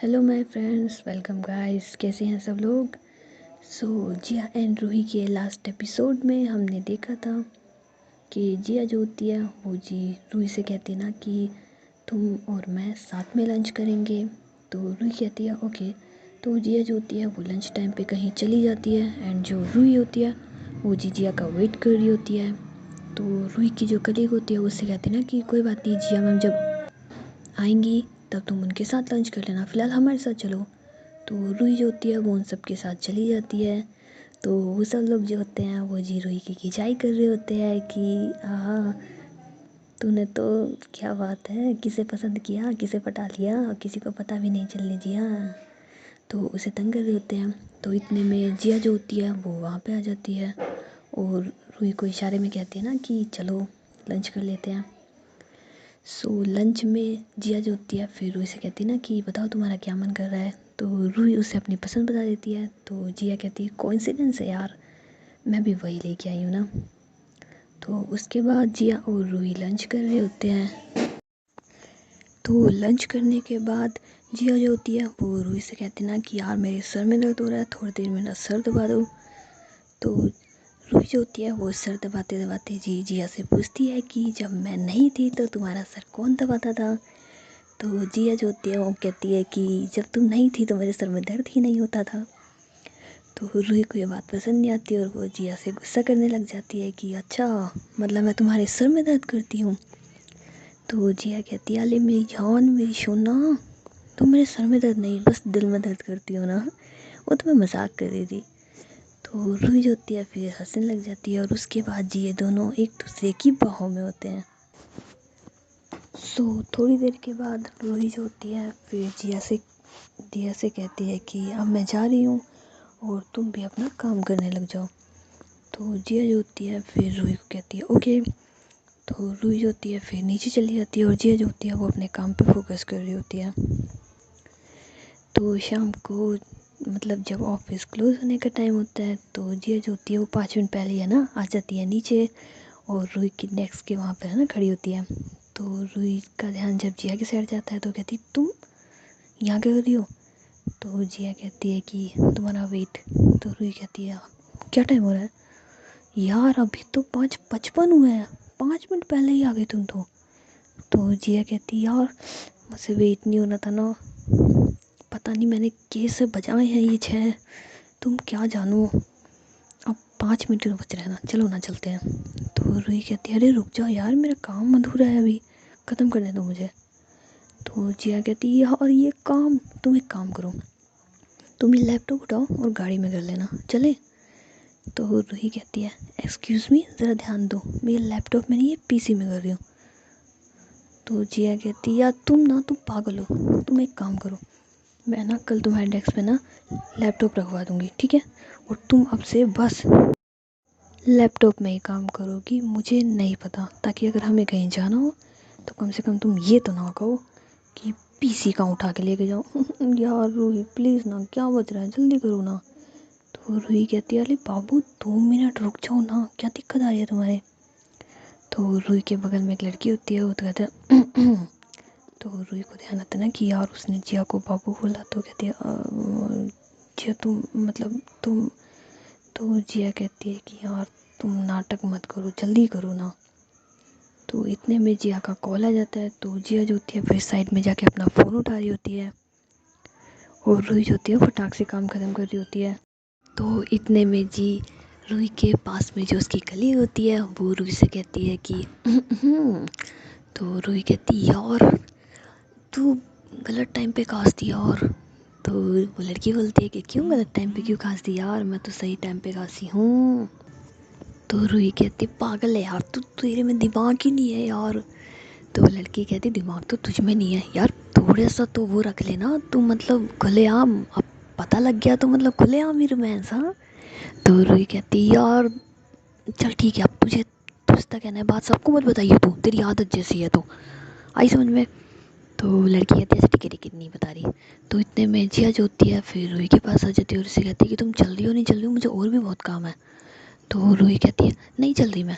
Hello my friends, welcome guys. कैसे हैं सब लोग? जिया एंड रूही के लास्ट एपिसोड में हमने देखा था कि जिया जो होती है वो रूही से कहती है ना कि तुम और मैं साथ में लंच करेंगे। तो रूही कहती है ओके। तो जिया जो होती है वो लंच टाइम पे कहीं चली जाती है एंड जो रूही होती है वो जिया का वेट कर रही होती है। तो रूही की जो कलीग होती है उससे कहती है ना कि कोई बात नहीं, जिया मैम जब आएंगी तब तुम उनके साथ लंच कर लेना, फ़िलहाल हमारे साथ चलो। तो रूही जो होती है वो उन सब के साथ चली जाती है। तो वो सब लोग जो होते हैं वो रूही की खिंचाई कर रहे होते हैं कि तूने तो क्या बात है, किसे पसंद किया, किसे पटा लिया, किसी को पता भी नहीं चलने दिया। तो उसे तंग कर रहे होते हैं। तो इतने में जिया जो होती है वो वहाँ पे आ जाती है और रूही को इशारे में कहती है ना कि चलो लंच कर लेते हैं। लंच में जिया जो होती है फिर रूही से कहती है ना कि बताओ तुम्हारा क्या मन कर रहा है। तो रूही उसे अपनी पसंद बता देती है। तो जिया कहती है कोइंसिडेंस है यार, मैं भी वही लेके आई हूँ ना। तो उसके बाद जिया और रूही लंच कर रहे होते हैं। तो लंच करने के बाद जिया जो होती है वो रूही से कहती है ना कि यार मेरे सर में दर्द हो रहा है, थोड़ी देर मेरा सर दबा दो। तो रूही जो होती है वो सर दबाते दबाते जिया से पूछती है कि जब मैं नहीं थी तो तुम्हारा सर कौन दबाता था। तो जिया जो होती है वो कहती है कि जब तुम नहीं थी तो मेरे सर में दर्द ही नहीं होता था। तो रूही को ये बात पसंद नहीं आती और वो जिया से गुस्सा करने लग जाती है कि अच्छा, मतलब मैं तुम्हारे सर में दर्द करती हूँ। तो जिया कहती है अरे मेरी जान, मेरी सोना, तुम मेरे सर में दर्द नहीं बस दिल में दर्द करती हो ना, वो तो मैं मजाक कर रही थी। तो रूही जो होती है फिर हंसने लग जाती है और उसके बाद ये दोनों एक दूसरे की बाहों में होते हैं। थोड़ी देर के बाद रूही जो होती है फिर जिया से कहती है कि अब मैं जा रही हूँ और तुम भी अपना काम करने लग जाओ। तो जिया जो होती है फिर रूही को कहती है ओके। तो रूही जो होती है फिर नीचे चली जाती है और जिया जो होती है वो अपने काम पे फोकस कर रही होती है। तो शाम को मतलब जब ऑफिस क्लोज होने का टाइम होता है तो जिया जो होती है वो 5 मिनट पहले है ना आ जाती है नीचे और रूही की डेस्क के वहाँ पर है ना खड़ी होती है। तो रूही का ध्यान जब जिया की साइड जाता है तो कहती तुम यहाँ क्या कर रही हो। तो जिया कहती है कि तुम्हारा वेट। तो रूही कहती है क्या टाइम हो रहा है यार, अभी तो 5:55 हुए हैं, 5 मिनट पहले ही आ गई तुम तो जिया कहती है यार मुझसे वेट नहीं होना था ना, पता नहीं मैंने कैसे बजाए हैं ये 6, तुम क्या जानो, अब 5 मिनट तो बच रहे हैं ना, चलो ना चलते हैं। तो रूही कहती है अरे रुक जाओ यार, मेरा काम अधूरा है, अभी ख़त्म करने दो मुझे। तो जिया कहती है यार ये काम, तुम एक काम करो, तुम ये लैपटॉप उठाओ और गाड़ी में कर लेना, चले। तो रूही कहती है एक्सक्यूज़ मी, ज़रा ध्यान दो, मैं लैपटॉप में नहीं है पीसी में कर रही हूँ। तो जिया कहती है यार तुम पागल हो, तुम एक काम करो, मैं ना कल तुम्हारे डेस्क पे ना लैपटॉप रखवा दूँगी, ठीक है, और तुम अब से बस लैपटॉप में ही काम करोगी, मुझे नहीं पता, ताकि अगर हमें कहीं जाना हो तो कम से कम तुम ये तो ना कहो कि पीसी कहाँ उठा के लेके जाओ। यार रूही प्लीज़ ना, क्या बच रहा है, जल्दी करो ना। तो रूही कहती है अरे बाबू 2 मिनट रुक जाओ ना, क्या दिक्कत आ रही है तुम्हारे। तो रूही के बगल में एक लड़की होती है, वो तो कहते हैं तो रूही को ध्यान आता है ना कि यार उसने जिया को बाबू बोला। तो कहती है जिया तुम मतलब तुम। तो जिया कहती है कि यार तुम नाटक मत करो, जल्दी करो ना। तो इतने में जिया का कॉल आ जाता है। तो जिया जो होती है फिर साइड में जाके अपना फ़ोन उठा रही होती है और रूही जो होती है फटाक से काम ख़त्म कर रही होती है। तो इतने में रूही के पास में जो उसकी कली होती है वो रूही से कहती है कि तो रूही कहती है यार तू गलत टाइम पे कास्ट दिया। और तो वो लड़की बोलती है कि क्यों गलत टाइम पे क्यों कास्ट दी यार, मैं तो सही टाइम पे कासी हूँ। तो रूही कहती पागल है यार तू, तेरे में दिमाग ही नहीं है यार। तो वो लड़की कहती दिमाग तो तुझ में नहीं है यार, थोड़ा सा तो वो रख लेना तू, मतलब खुलेआम, अब पता लग गया तो मतलब खुलेआम ही रोमांस। हाँ। तो रूही कहती यार चल ठीक है, अब तुझे तुझता कहना है, बात सबको मत बताइए, तू तेरी आदत जैसी है, तो आई समझ में। तो लड़की कहती है ठीक है नहीं बता रही। तो इतने में जिया जो होती है फिर रूही के पास आ जाती है और उससे कहती है कि तुम चल रही हो नहीं चल रही हो, मुझे और भी बहुत काम है। तो रूही कहती है नहीं चल रही मैं,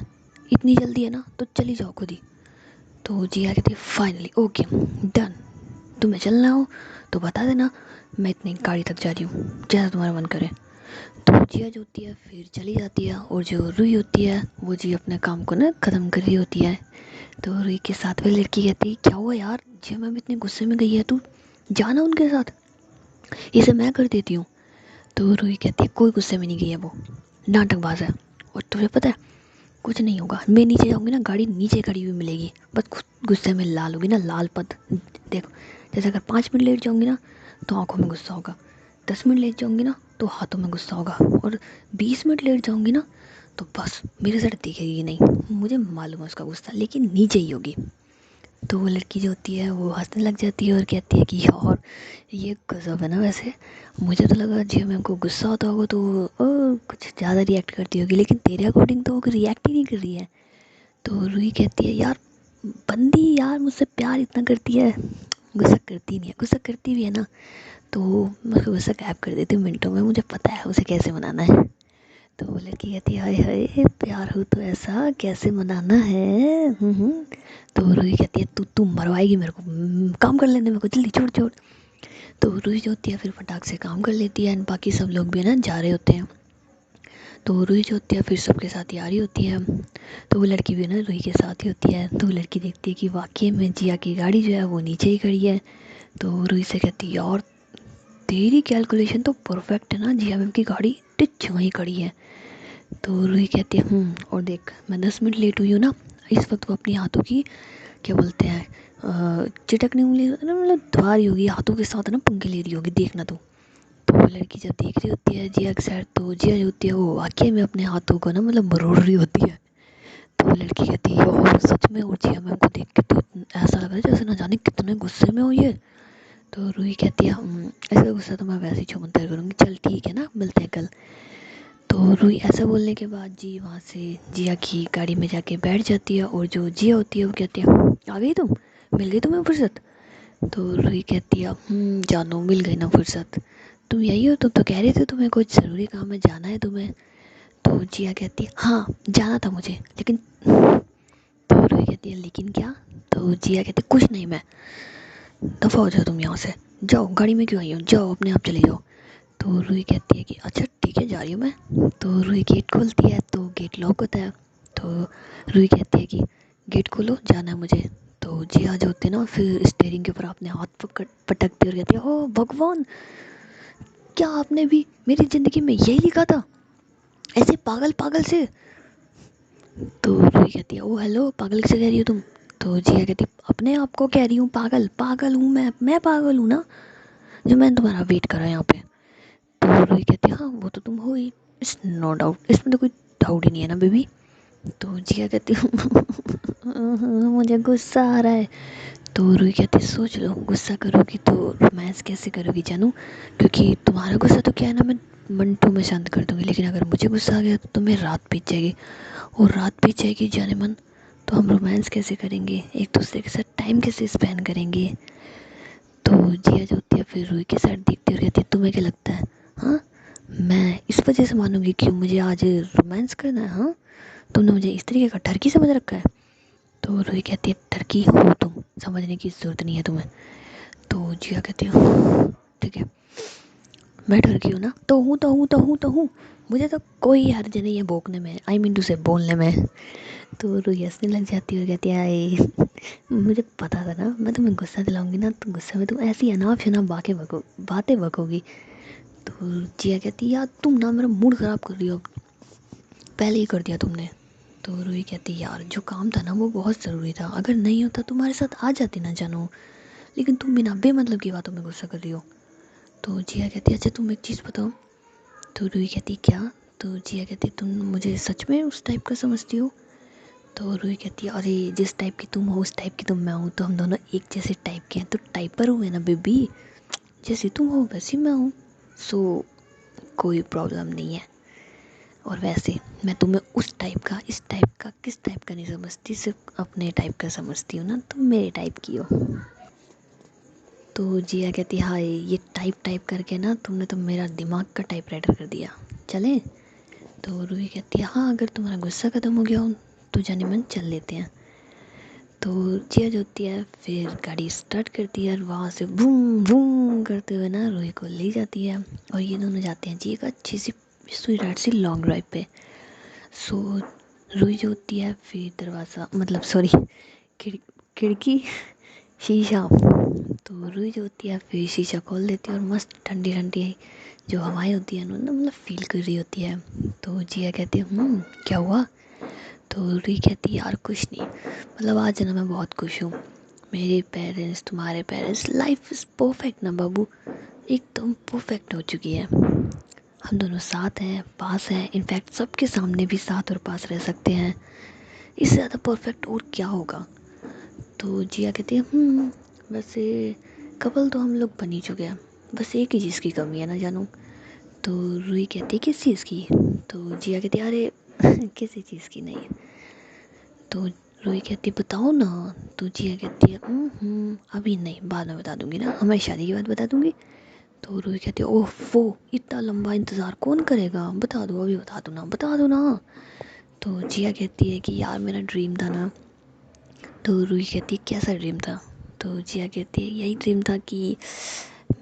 इतनी जल्दी है ना तो चली जाओ खुद ही। तो जिया कहती है फाइनली ओके डन। तुम्हें चलना हो तो बता देना, मैं इतनी गाड़ी तक जा रही हूँ, जैसा तुम्हारा मन करे। तो जिया जो होती है फिर चली जाती है, और जो रुई होती है वो जी अपने काम को ना ख़त्म कर रही होती है। तो रुई के साथ वाली लड़की कहती है क्या हुआ यार, जिया मैम इतने गुस्से में गई है, तू जाना उनके साथ, इसे मैं कर देती हूँ। तो रुई कहती है कोई गुस्से में नहीं गई है, वो नाटकबाज है। और तुझे पता है कुछ नहीं होगा, मैं नीचे जाऊँगी ना, गाड़ी नीचे खड़ी हुई मिलेगी, बस खुद गुस्से में लाल होगी ना, लाल पद। देखो जैसे अगर 5 मिनट लेट जाऊँगी ना तो आंखों में गुस्सा होगा, 10 मिनट लेट जाऊँगी ना तो हाथों में गुस्सा होगा, और 20 मिनट लेट जाऊँगी ना तो बस मेरे साइड दिखेगी नहीं, मुझे मालूम है उसका गुस्सा, लेकिन नीचे ही होगी। तो वो लड़की जो होती है वो हंसने लग जाती है और कहती है कि यार ये गजब है ना, वैसे मुझे तो लगा जी मैम को गुस्सा होता होगा तो कुछ ज़्यादा रिएक्ट करती होगी, लेकिन तेरे अकॉर्डिंग तो वो रिएक्ट ही नहीं कर रही है। तो रूही कहती है यार बंदी यार मुझसे प्यार इतना करती है, गुस्सा करती नहीं है, गुस्सा करती भी है ना तो मैं उसको गुस्सा गायब कर देती हूँ मिनटों में, मुझे पता है उसे कैसे मनाना है। तो वो लड़की कहती है हाय हाय प्यार हो तो ऐसा कैसे मनाना है। तो रूही कहती है तू मरवाएगी मेरे को, काम कर लेने मेरे को, जल्दी छोड़ छोड़। तो रूही जो होती है फिर फटाक से काम कर लेती है, एंड बाकी सब लोग भी ना जा रहे होते हैं। तो रूही जो होती है फिर सबके साथ ही आ रही होती है। तो वो लड़की भी ना रूही के साथ ही होती है। तो वो लड़की देखती है कि वाकई में जिया की गाड़ी जो है वो नीचे ही खड़ी है। तो रूही से कहती है यार तेरी कैलकुलेशन तो परफेक्ट है ना, जिया मैम की गाड़ी टिच वहीं खड़ी है। तो रूही कहती है और देख मैं 10 मिनट लेट हुई हूँ ना, इस वक्त वो अपनी हाथों की क्या बोलते हैं चिटकनी उंगली ना, मतलब दबा रही होगी हाथों के साथ ना, पंगे ले रही होगी, देखना तो वो लड़की जब देख रही होती है जिया के साइड, तो जिया जो होती है वो वाकई में अपने हाथों को ना मतलब मरोड़ रही होती है। तो वो लड़की कहती है और सच में, और जिया मैम को देख के तो ऐसा लग रहा है जैसे ना जाने कितने गुस्से में हो ये। तो रूही कहती है ऐसा गुस्सा तो मैं वैसे ही छुमंतर करूँगी, चल ठीक है ना मिलते हैं कल। तो रूही ऐसा बोलने के बाद जी वहाँ से जिया की गाड़ी में जाके बैठ जाती है, और जो जिया होती है वो कहती है आ गई तुम, मिल गई तुम्हें फुर्सत। तो रूही कहती है जानो मिल गई ना फुर्सत, तुम यही हो, तुम तो कह रहे थे तुम्हें कुछ ज़रूरी काम है, जाना है तुम्हें। तो जिया कहती है हाँ जाना था मुझे लेकिन। तो रूही कहती है लेकिन क्या। तो जिया कहती है कुछ नहीं, मैं दफ़ा हो जाओ तुम यहाँ से, जाओ गाड़ी में क्यों आई हो, जाओ अपने आप चले जाओ। तो रूही कहती है कि अच्छा ठीक है जा रही हूँ मैं। तो रूही गेट खोलती है तो गेट लॉक होता है। तो रूही कहती है कि गेट खोलो जाना है मुझे। तो जिया जो होती है ना फिर स्टेयरिंग के ऊपर अपने हाथ पकड़ पटकती और कहती है ओ भगवान, क्या आपने भी मेरी ज़िंदगी में यही लिखा था, ऐसे पागल पागल से। तो रूही कहती है ओ हेलो पागल किसे कह रही हो तुम। तो जिया कहती अपने आप को कह रही हूँ पागल, पागल हूँ मैं पागल हूँ ना, जो मैंने तुम्हारा वेट करा यहाँ पे। तो रूही कहती है हाँ वो तो तुम हो ही, इट्स नो डाउट, इसमें तो कोई डाउट ही नहीं है ना बेबी। तो जिया कहती हूँ मुझे गुस्सा आ रहा है। तो रूही कहती है सोच लो गुस्सा करोगी तो रोमांस कैसे करोगी जानू, क्योंकि तुम्हारा गुस्सा तो क्या है ना मैं मिनटों में शांत कर दूंगी, लेकिन अगर मुझे गुस्सा आ गया तो तुम्हें रात बीत जाएगी, और रात बीत जाएगी जाने मन, तो हम रोमांस कैसे करेंगे, एक दूसरे के साथ टाइम कैसे स्पेंड करेंगे। तो जिया जो होती है फिर रूही के साथ देखती और कहती है तुम्हें क्या लगता है, हाँ मैं इस वजह से मानूंगी कि मुझे आज रोमांस करना है, हाँ तुमने मुझे इस तरीके का ठरकी समझ रखा है। तो रूही कहती है ठरकी हो तुम, समझने की ज़रूरत नहीं है तुम्हें। तो जिया कहती है ठीक है मैं ठरकी हूँ ना, तो हूँ मुझे तो कोई हर्ज नहीं है भोंकने में, आई मीन टू से बोलने में। तो रूही हंसने लग जाती है और कहती है आए मुझे पता था ना मैं तुम्हें गुस्सा दिलाऊंगी ना, तो गुस्से में तुम ऐसी अनाप शनाप बातें बकोगी। तो जिया कहती है यार तुम ना मेरा मूड ख़राब कर रही हो, पहले ही कर दिया तुमने। तो रूही कहती है यार जो काम था ना वो बहुत ज़रूरी था, अगर नहीं होता तुम्हारे साथ आ जाती ना जानू, लेकिन तुम बिना बेमतलब की बातों में गुस्सा कर रही हो। तो जिया कहती है अच्छा तुम एक चीज़ बताओ। तो रूही कहती क्या। तो जिया कहती तुम मुझे सच में उस टाइप का समझती हो। तो रूही कहती है अरे जिस टाइप की तुम हो उस टाइप की तो मैं हूँ, तो हम दोनों एक जैसे टाइप के हैं, तो टाइपर हुए ना बेबी, जैसी तुम हो वैसी मैं हूँ, सो कोई प्रॉब्लम नहीं है। और वैसे मैं तुम्हें उस टाइप का इस टाइप का किस टाइप का नहीं समझती, सिर्फ अपने टाइप का समझती हूँ ना, तुम मेरे टाइप की हो। तो जिया कहती हाय ये टाइप टाइप करके ना तुमने तो मेरा दिमाग का टाइप राइटर कर दिया, चले। तो रूही कहती है हाँ अगर तुम्हारा गुस्सा ख़त्म हो गया हो तो जाने मन चल लेते हैं। तो जिया जो होती है फिर गाड़ी स्टार्ट करती है और वहाँ से बूम बूम करते हुए ना रूही को ले जाती है और ये दोनों जाते हैं जी एक अच्छी सी स्वीट सी लॉन्ग ड्राइव पे। सो रूही जो होती है फिर दरवाज़ा मतलब सॉरी खिड़की शीशा, तो रूही जो होती है फिर शीशा खोल देती है और मस्त ठंडी ठंडी जो हवाएं होती है ना मतलब फील कर रही होती है। तो जिया कहती है क्या हुआ? तो रूही कहती है यार कुछ नहीं, मतलब आज ना मैं बहुत खुश हूँ, मेरे पेरेंट्स तुम्हारे पेरेंट्स लाइफ इज़ परफेक्ट ना बाबू, एकदम परफेक्ट हो चुकी है। हम दोनों साथ हैं, पास हैं, इनफैक्ट सबके सामने भी साथ और पास रह सकते हैं, इससे ज़्यादा परफेक्ट और क्या होगा। तो जिया कहती है वैसे कपल तो हम लोग बन ही चुके हैं, बस एक ही चीज़ की कमी है ना जानू। तो रूही कहती है किस चीज़ की? तो जिया कहती है अरे किसी चीज़ की नहीं। तो रूही कहती है बताओ ना। तो जिया कहती है अभी नहीं, बाद में बता दूंगी ना, हमारी शादी के बाद बता दूंगी। तो रूही कहती है ओह वो इतना लंबा इंतज़ार कौन करेगा, बता दो अभी, बता दो ना। तो जिया कहती है कि यार मेरा ड्रीम था ना। तो रूही कहती है कैसा ड्रीम था? तो जिया कहती है यही ड्रीम था कि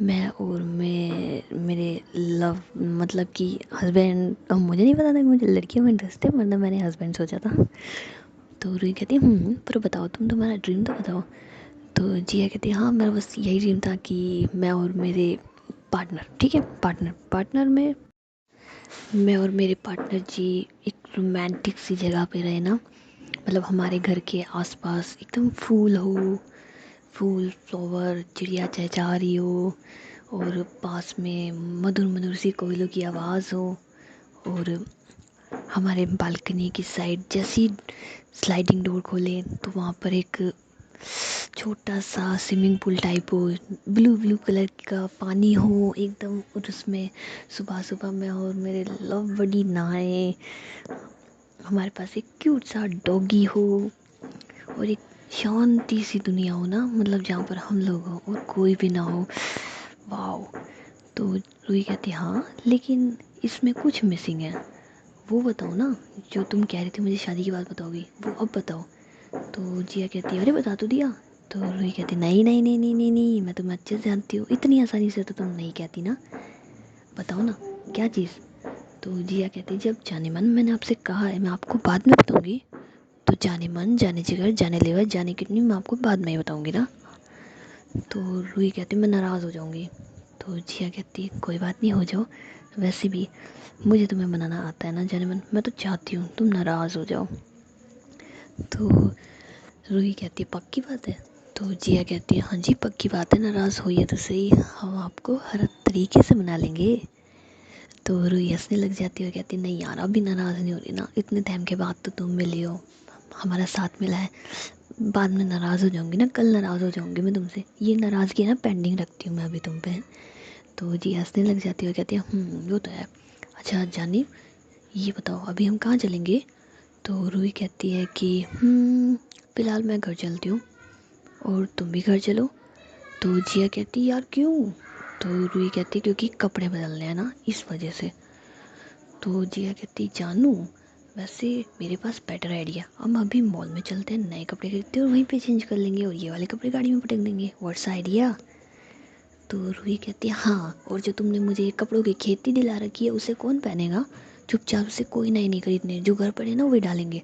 मैं और मेरे लव मतलब कि हस्बैंड, मुझे नहीं पता था कि मुझे लड़कियों में इंटरेस्ट है, वरना मैंने हस्बैंड सोचा था। तो रूही कहती है पर बताओ तुम, तुम्हारा ड्रीम तो बताओ। तो जिया कहती है हाँ मेरा बस यही ड्रीम था कि मैं और मेरे पार्टनर, ठीक है पार्टनर पार्टनर में मैं और मेरे पार्टनर जी एक रोमांटिक सी जगह पे रहे ना, मतलब हमारे घर के आसपास एकदम फूल हो, फूल फ्लावर चिड़िया चहचहा रही हो और पास में मधुर मधुर सी कोयलों की आवाज़ हो और हमारे बालकनी की साइड जैसी स्लाइडिंग डोर खोले तो वहाँ पर एक छोटा सा स्विमिंग पूल टाइप हो, ब्लू ब्लू कलर का पानी हो एकदम, और उसमें सुबह सुबह मैं और मेरे लव बड़ी नहाए, हमारे पास एक क्यूट सा डॉगी हो और एक शांति सी दुनिया हो ना, मतलब जहाँ पर हम लोग हो और कोई भी ना हो। वाओ। तो रूही कहती हाँ लेकिन इसमें कुछ मिसिंग है, वो बताओ ना, जो तुम कह रही थी मुझे शादी के बाद बताओगी वो अब बताओ। तो जिया कहती है अरे बता तो दिया। तो रूही कहती नहीं नहीं नहीं नहीं नहीं नहीं, मैं तुम्हें अच्छे से जानती हूँ, इतनी आसानी से तो तुम नहीं कहती ना, बताओ ना क्या चीज़। तो जिया कहती जब जाने मन मैंने आपसे कहा है मैं आपको बाद में बताऊँगी, तो जाने मन जाने जिगर जाने लेवर जाने किडनी मैं आपको बाद में ही बताऊँगी ना। तो रूही कहती मैं नाराज़ हो जाऊँगी। तो जिया कहती कोई बात नहीं, हो जाओ, वैसे भी मुझे तुम्हें मनाना आता है ना जाने मन, मैं तो चाहती हूँ तुम नाराज़ हो जाओ। तो रूही कहती है पक्की बात है? तो जिया कहती है हाँ जी पक्की बात है, नाराज़ होइए तो सही, हम आपको हर तरीके से मना लेंगे। तो रूही हंसने लग जाती है और कहती नहीं यार अभी नाराज़ नहीं हो रही ना, इतने टाइम के बाद तो तुम मिली हो, हमारा साथ मिला है, बाद में नाराज़ हो जाऊँगी ना, कल नाराज़ हो जाऊँगी मैं तुमसे, ये नाराज़गी है ना पेंडिंग रखती हूँ मैं अभी तुम पे। तो जी हंसने लग जाती है और कहती है वो तो है। अच्छा जानी ये बताओ अभी हम कहाँ चलेंगे? तो रूही कहती है कि फ़िलहाल मैं घर चलती हूँ और तुम भी घर चलो। तो जिया कहती यार क्यों? तो रूही कहती क्योंकि कपड़े बदलने हैं ना इस वजह से। तो जिया कहती जानू वैसे मेरे पास बेटर आइडिया, हम अभी मॉल में चलते हैं, नए कपड़े खरीदते हैं और वहीं पे चेंज कर लेंगे और ये वाले कपड़े गाड़ी में पटक देंगे, व्हाट्स आइडिया? तो रूही कहती है हाँ, और जो तुमने मुझे कपड़ों की खेती दिला रखी है उसे कौन पहनेगा, चुपचाप से कोई नए नहीं खरीदने, जो घर पड़े ना वही डालेंगे।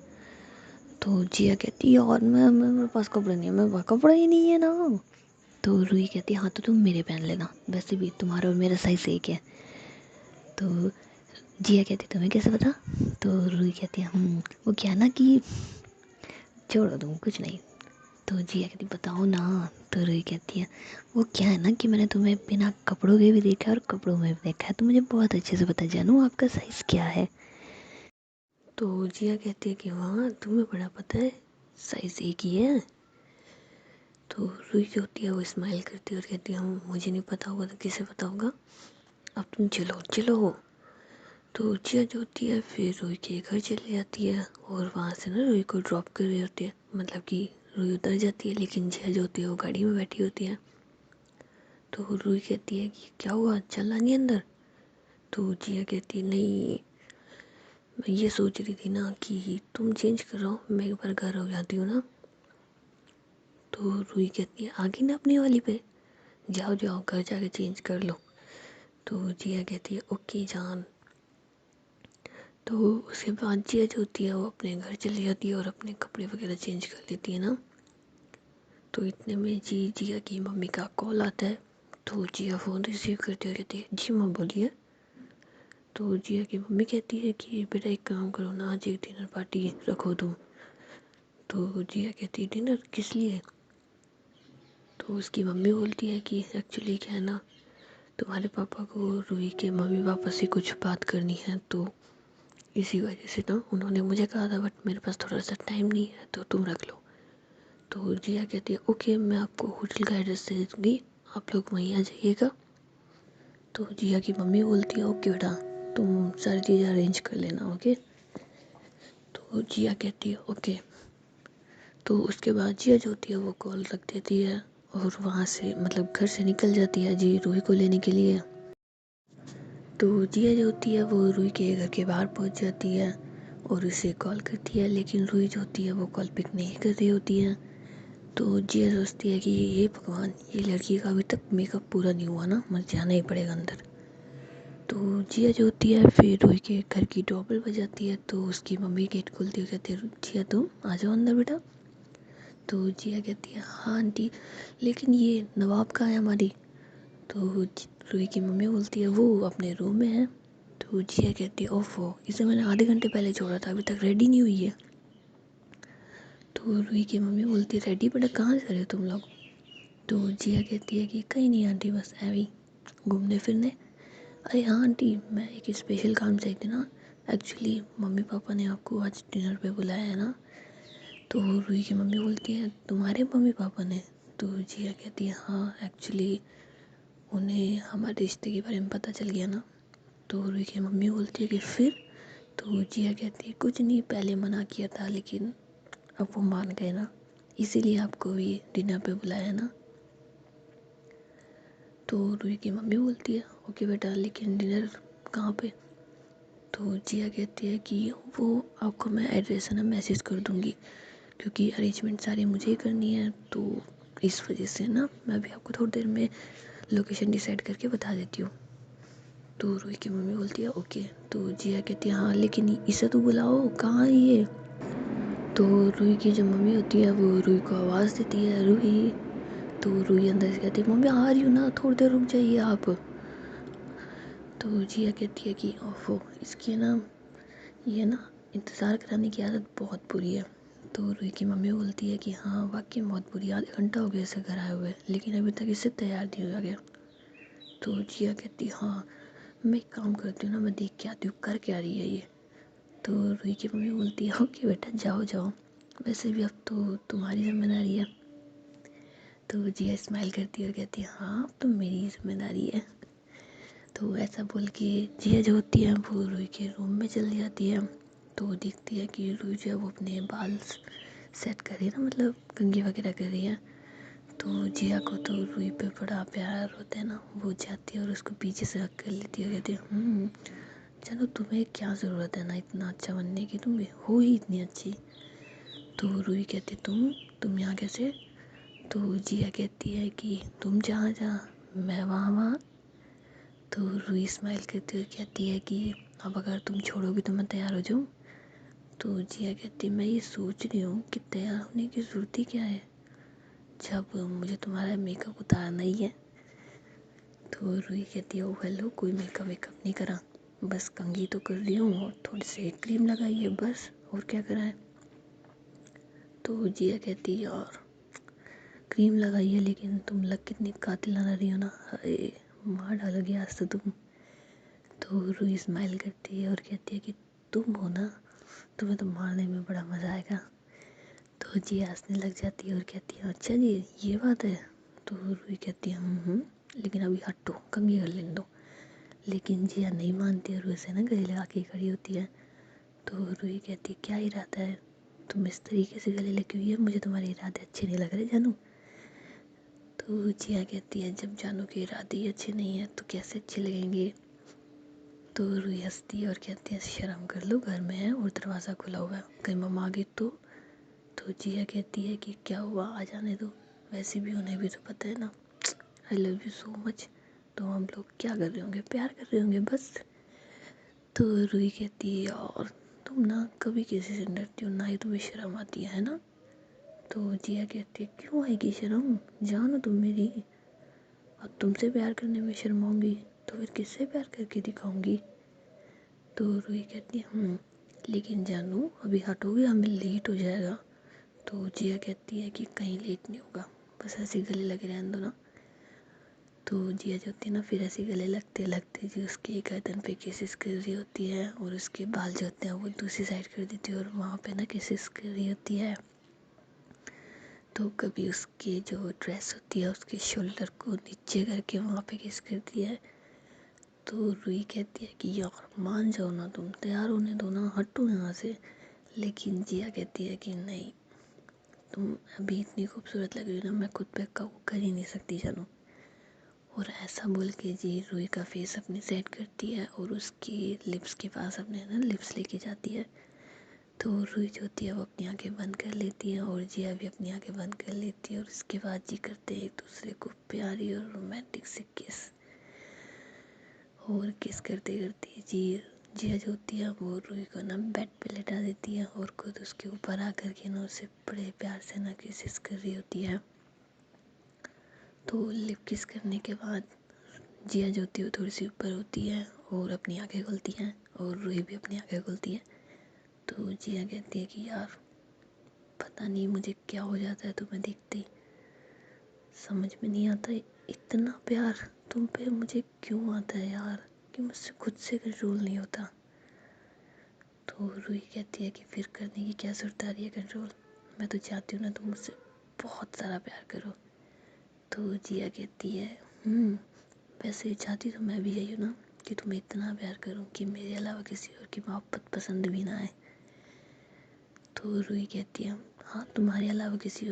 तो जिया कहती है और मैं मेरे पास कपड़े नहीं है, मेरे पास कपड़ा ही नहीं है ना। तो रूही कहती है हाँ तो तुम मेरे पहन लेना, वैसे भी तुम्हारा और मेरा साइज एक है। तो जिया कहती तुम्हें कैसे पता? तो रूही कहती है वो क्या ना कि छोड़ो तुम कुछ नहीं। तो जिया कहती बताओ ना। तो रूही कहती है वो क्या है ना कि मैंने तुम्हें बिना कपड़ों के भी देखा है और कपड़ों में भी देखा है, तो मुझे बहुत अच्छे से पता है जानू आपका साइज़ क्या है। तो जिया कहती है कि हाँ तुम्हें बड़ा पता है, साइज़ एक ही है। तो रूही जो होती है वो स्माइल करती है और कहती है मुझे नहीं पता होगा तो किसे पता होगा, अब तुम चलो चलो। तो जिया जो होती है फिर रूही के घर चली जाती है और वहाँ से ना रूही को ड्रॉप कर रही होती है, मतलब कि रूही उतर जाती है लेकिन जिया जो होती है वो गाड़ी में बैठी होती है। तो रूही कहती है कि क्या हुआ चलना नहीं अंदर? तो जिया कहती है नहीं, मैं ये सोच रही थी ना कि तुम चेंज करो मैं एक बार घर हो जाती हूँ ना, तो रूही कहती है आ गई ना अपनी वाली पे, जाओ जाओ घर जाके चेंज कर लो। तो जिया कहती है ओके जान। तो उसके बाद जिया जो होती है वो अपने घर चली जाती है और अपने कपड़े वगैरह चेंज कर लेती है ना। तो इतने में जिया की मम्मी का कॉल आता है। तो जिया फ़ोन रिसीव करते हुए कहती है जी माँ बोलिए। तो जिया की मम्मी कहती है कि बेटा एक काम करो ना, आज एक डिनर पार्टी रखो तुम। तो जिया कहती है डिनर किस लिए। तो उसकी मम्मी बोलती है कि एक्चुअली क्या है ना, तुम्हारे पापा को रूही के मम्मी पापा से कुछ बात करनी है, तो इसी वजह से ना उन्होंने मुझे कहा था, बट मेरे पास थोड़ा सा टाइम नहीं है तो तुम रख लो। तो जिया कहती है ओके मैं आपको होटल का एड्रेस दे दूँगी, आप लोग वहीं आ जाइएगा। तो जिया की मम्मी बोलती है ओके बेटा तुम सारी चीज़ें अरेंज कर लेना ओके। तो जिया कहती है ओके। तो उसके बाद जिया जो होती है वो कॉल रख देती है और वहाँ से मतलब घर से निकल जाती है जी रूही को लेने के लिए। तो जिया जो होती है वो रूही के घर के बाहर पहुँच जाती है और उसे कॉल करती है, लेकिन रूही जो होती है वो कॉल पिक नहीं कर रही होती है। तो जिया सोचती है कि ये भगवान, ये लड़की का अभी तक मेकअप पूरा नहीं हुआ ना, मुझे जाना ही पड़ेगा अंदर। तो जिया जो होती है फिर रूही के घर की डोरबेल बजाती है। तो उसकी मम्मी गेट खोलती हुई कहती है जिया तुम आ जाओ अंदर बेटा। तो जिया कहती है हाँ आंटी, लेकिन ये नवाब कहाँ है हमारी। तो रूही की मम्मी बोलती है वो अपने रूम में है। तो जिया कहती है ओफो, इसे मैंने आधे घंटे पहले छोड़ा था, अभी तक रेडी नहीं हुई है। तो रूही की मम्मी बोलती है रेडी बेटा कहाँ जा रहे हो तुम लोग। तो जिया कहती है कि कहीं नहीं आंटी, बस ऐवी घूमने फिरने। अरे हाँ आंटी मैं एक स्पेशल काम से आई थी ना, एक्चुअली मम्मी पापा ने आपको आज डिनर पे बुलाया है ना। तो रूही की मम्मी बोलती है तुम्हारे मम्मी पापा ने। तो जिया कहती है हाँ एक्चुअली उन्हें हमारे रिश्ते के बारे में पता चल गया ना। तो रूही की मम्मी बोलती है कि फिर। तो जिया कहती है कुछ नहीं, पहले मना किया था लेकिन अब वो मान गए ना, इसीलिए आपको भी डिनर पे बुलाया है ना। तो रूही की मम्मी बोलती है ओके बेटा लेकिन डिनर कहाँ पे। तो जिया कहती है कि वो आपको मैं एड्रेस है ना मैसेज कर दूँगी, क्योंकि अरेंजमेंट सारी मुझे ही करनी है, तो इस वजह से ना मैं अभी आपको थोड़ी देर में लोकेशन डिसाइड करके बता देती हूँ। तो रूही की मम्मी बोलती है ओके। तो जिया कहती है हाँ लेकिन इसे तो बुलाओ, कहाँ है ये। तो रूही की जो मम्मी होती है वो रूही को आवाज़ देती है रूही। तो रूही अंदर से कहती है मम्मी आ रही हूँ ना, थोड़ी देर रुक जाइए आप। तो जिया कहती है कि ओफो इसकी ना ये ना इंतज़ार कराने की आदत बहुत बुरी है। तो रूही की मम्मी बोलती है कि हाँ वाकई बहुत बुरी, आधे घंटा हो गया इसे घर आए हुए लेकिन अभी तक इससे तैयार नहीं हो गया। तो जिया कहती हाँ मैं एक काम करती हूँ ना, मैं देख के आती हूँ कर क्या रही है ये। तो रूही की मम्मी बोलती है ओके बेटा जाओ जाओ, वैसे भी अब तो तुम्हारी जिम्मेदारी है। तो जिया स्माइल करती है और कहती है हाँ अब तो मेरी जिम्मेदारी है। तो ऐसा बोल के जिया जो होती है वो रूही के रूम में चली जाती है। तो वो देखती है कि रूही जो है वो अपने बाल सेट कर रही है ना, मतलब कंघी वगैरह कर रही है। तो जिया को तो रूही पे बड़ा प्यार होता है ना, वो जाती है और उसको पीछे से हक कर लेती है और कहती है चलो तुम्हें क्या ज़रूरत है ना इतना अच्छा बनने की, तुम हो ही इतनी अच्छी। तो रूही कहती है तुम यहाँ कैसे। तो जिया कहती है कि तुम जहाँ जहाँ मैं वहाँ वहाँ। तो रूही स्माइल करती हुई कहती है कि अब अगर तुम छोड़ोगी तो मैं तैयार हो जाऊँ। तो जिया कहती है मैं ये सोच रही हूँ कि तैयार होने की ज़रूरत ही क्या है जब मुझे तुम्हारा मेकअप उतारना ही है। तो रूही कहती है ओ हेलो कोई मेकअप वेकअप नहीं करा, बस कंघी तो कर रही हूँ और थोड़ी सी क्रीम लगाई है बस, और क्या करा है। तो जिया कहती है यार क्रीम लगाई है लेकिन तुम लग कितनी कातिल लग रही हो ना, अरे मार डालोगी आज तो तुम। तो रूही स्माइल करती है और कहती है कि तुम हो ना, तुम्हें तो मारने में बड़ा मज़ा आएगा। तो जिया हंसने लग जाती है और कहती है अच्छा जी ये बात है। तो रूही कहती है लेकिन अभी हटो कंघी कर लेने दो। लेकिन जिया नहीं मानती और उसे ना गले लगा के खड़ी होती है। तो रूही कहती है क्या इरादा है, तुम इस तरीके से गले लगी हुई है, मुझे तुम्हारे इरादे अच्छे नहीं लग रहे जानू। तो जिया कहती है जब जानू के इरादे ही अच्छे नहीं है तो कैसे अच्छे लगेंगे। तो रूही हंसती है और कहती है शर्म कर लो, घर में है और दरवाज़ा खुला हुआ है, कहीं मम्मा आ गई तो। जिया कहती है कि क्या हुआ आ जाने दो। वैसे भी उन्हें भी तो पता है ना, I love you so much. तो हम लोग क्या कर रहे होंगे, प्यार कर रहे होंगे बस। तो रूही कहती है यार तुम ना कभी किसी से डरती हो ना, ही तुम्हें शर्म आती है ना। तो जिया कहती है क्यों आएगी शर्म, जानो तुम मेरी, और तुमसे प्यार करने में शर्माऊंगी तो फिर किससे प्यार करके दिखाऊंगी। तो रूही कहती है लेकिन जानू अभी हटोगे हमें लेट हो जाएगा। तो जिया कहती है कि कहीं लेट नहीं होगा, बस ऐसे गले लगे रहने दो ना। तो जिया जो होती है ना फिर ऐसे गले लगते लगते जी उसके गर्दन पे किसिस कर रही होती है, और उसके बाल जो होते हैं वो दूसरी साइड कर देती है और वहाँ पे ना किसिस कर रही होती है। तो कभी उसके जो ड्रेस होती है उसके शोल्डर को नीचे करके वहाँ पे किस करती है। तो रूही कहती है कि यार मान जाओ ना, तुम तैयार होने दो ना, हटो यहाँ से। लेकिन जिया कहती है कि नहीं, तुम अभी इतनी खूबसूरत लग रही हो ना, मैं खुद पे काबू कर ही नहीं सकती जानू। और ऐसा बोल के जी रूही का फेस अपने सेट करती है और उसकी लिप्स के पास अपने ना लिप्स लेके जाती है। तो रूही जो होती है वो अपनी आंखें बंद कर लेती है और जिया भी अपनी आंखें बंद कर लेती है, और उसके बाद जी करते हैं एक दूसरे को प्यारी और रोमांटिक से किस। और किस करते करते जी जिया जो होती है वो रूही को ना बेड पे लेटा देती है और खुद उसके ऊपर आकर के ना उसे बड़े प्यार से ना किस कर रही होती है। तो लिप किस करने के बाद जिया जो होती है वो थोड़ी सी ऊपर होती है और अपनी आंखें खुलती हैं, और रूही भी अपनी आंखें खुलती है। तो जिया कहती है कि यार पता नहीं मुझे क्या हो जाता है तुम्हें देखते ही, समझ में नहीं आता इतना प्यार तुम पे मुझे क्यों आता है यार, कि मुझसे खुद से कंट्रोल नहीं होता। तो रूही कहती है कि फिर करने की क्या जरूरत आ रही है कंट्रोल, मैं तो चाहती हूँ ना तुम मुझसे बहुत सारा प्यार करो। तो जिया कहती है वैसे चाहती तो मैं भी यही हूँ ना, कि तुम्हें इतना प्यार करूँ कि मेरे अलावा किसी और की मोहब्बत पसंद भी ना आए। तो रूही कहती है हाँ तुम्हारे अलावा किसी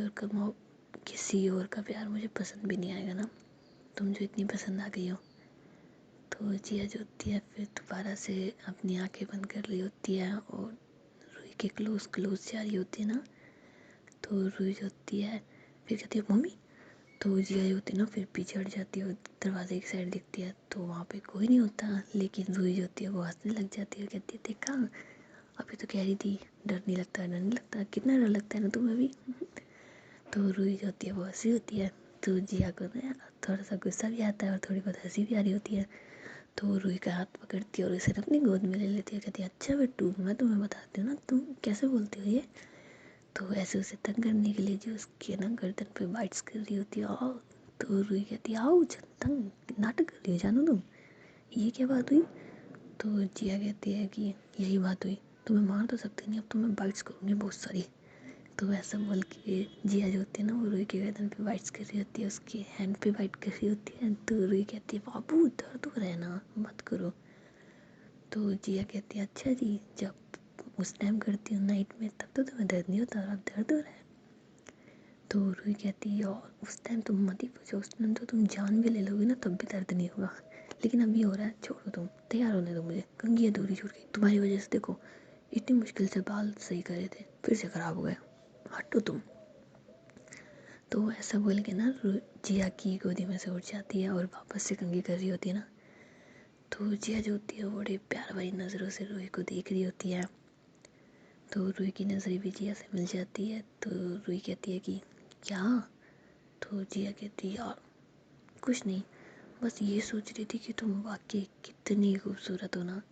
और का प्यार मुझे पसंद भी नहीं आएगा ना, तुम जो इतनी पसंद आ गई हो। तो जिया जो होती है फिर दोबारा से अपनी आंखें बंद कर रही होती है और रूही के क्लोज क्लोज जा रही होती है ना। तो रूही जो होती है फिर कहती है मम्मी। तो जिया जो होती है ना फिर पीछे हट जाती है और दरवाजे की साइड देखती है तो वहाँ पे कोई नहीं होता, लेकिन रूही जो होती है वो हंसने लग जाती है और कहती है देखा अभी तो कह रही थी डर नहीं लगता, डर नहीं लगता, कितना डर लगता है ना तुम्हें भी। तो रूही जो होती है वो हंसी होती है। तो जिया को ना थोड़ा सा गुस्सा भी आता है और थोड़ी बहुत हंसी भी आ रही होती है। तो रूही का हाथ पकड़ती है और उसे अपनी गोद में ले लेती है, कहती है अच्छा बेटू मैं तुम्हें बताती हूँ ना तुम कैसे बोलती हो ये। तो ऐसे उसे तंग करने के लिए जो उसके ना गर्दन पे बाइट्स कर रही होती है आओ। तो रूही कहती है आओ तंग नाटक कर रही हो जानू तुम, ये क्या बात हुई। तो जिया कहती है कि यही बात हुई, तुम्हें मार तो सकती नहीं, अब तुम्हें बाइट्स करूँगी बहुत सारी। तो ऐसा बोल के जिया जो होती है ना वो रूही के गर्दन पे बाइट्स कर रही होती है, उसके हैंड पे बाइट कर रही होती है। तो रूही कहती है बाबू दर्द हो रहा है ना मत करो। तो जिया कहती है अच्छा जी, जब उस टाइम करती हूँ नाइट में तब तो तुम्हें दर्द नहीं होता और अब दर्द हो रहा है। तो रूही कहती है और उस टाइम तुम मत ही पूछो, उस टाइम तो तुम जान भी ले लोगे ना तब भी दर्द नहीं होगा, लेकिन अभी हो रहा है, छोड़ो तुम तैयार होने दो मुझे, कंघी अधूरी छूट गई तुम्हारी वजह से, देखो इतनी मुश्किल से बाल सही करे थे फिर से ख़राब हो गए, हटो तुम। तो ऐसा बोल के ना जिया की गोदी में से उठ जाती है और वापस से कंघी कर रही होती है ना। तो जिया जो होती है वो बड़े प्यार भरी नज़रों से रूही को देख रही होती है। तो रूही की नज़रें भी जिया से मिल जाती है। तो रूही कहती है कि क्या। तो जिया कहती है यार कुछ नहीं, बस ये सोच रही थी कि तुम वाकई कितनी खूबसूरत हो ना।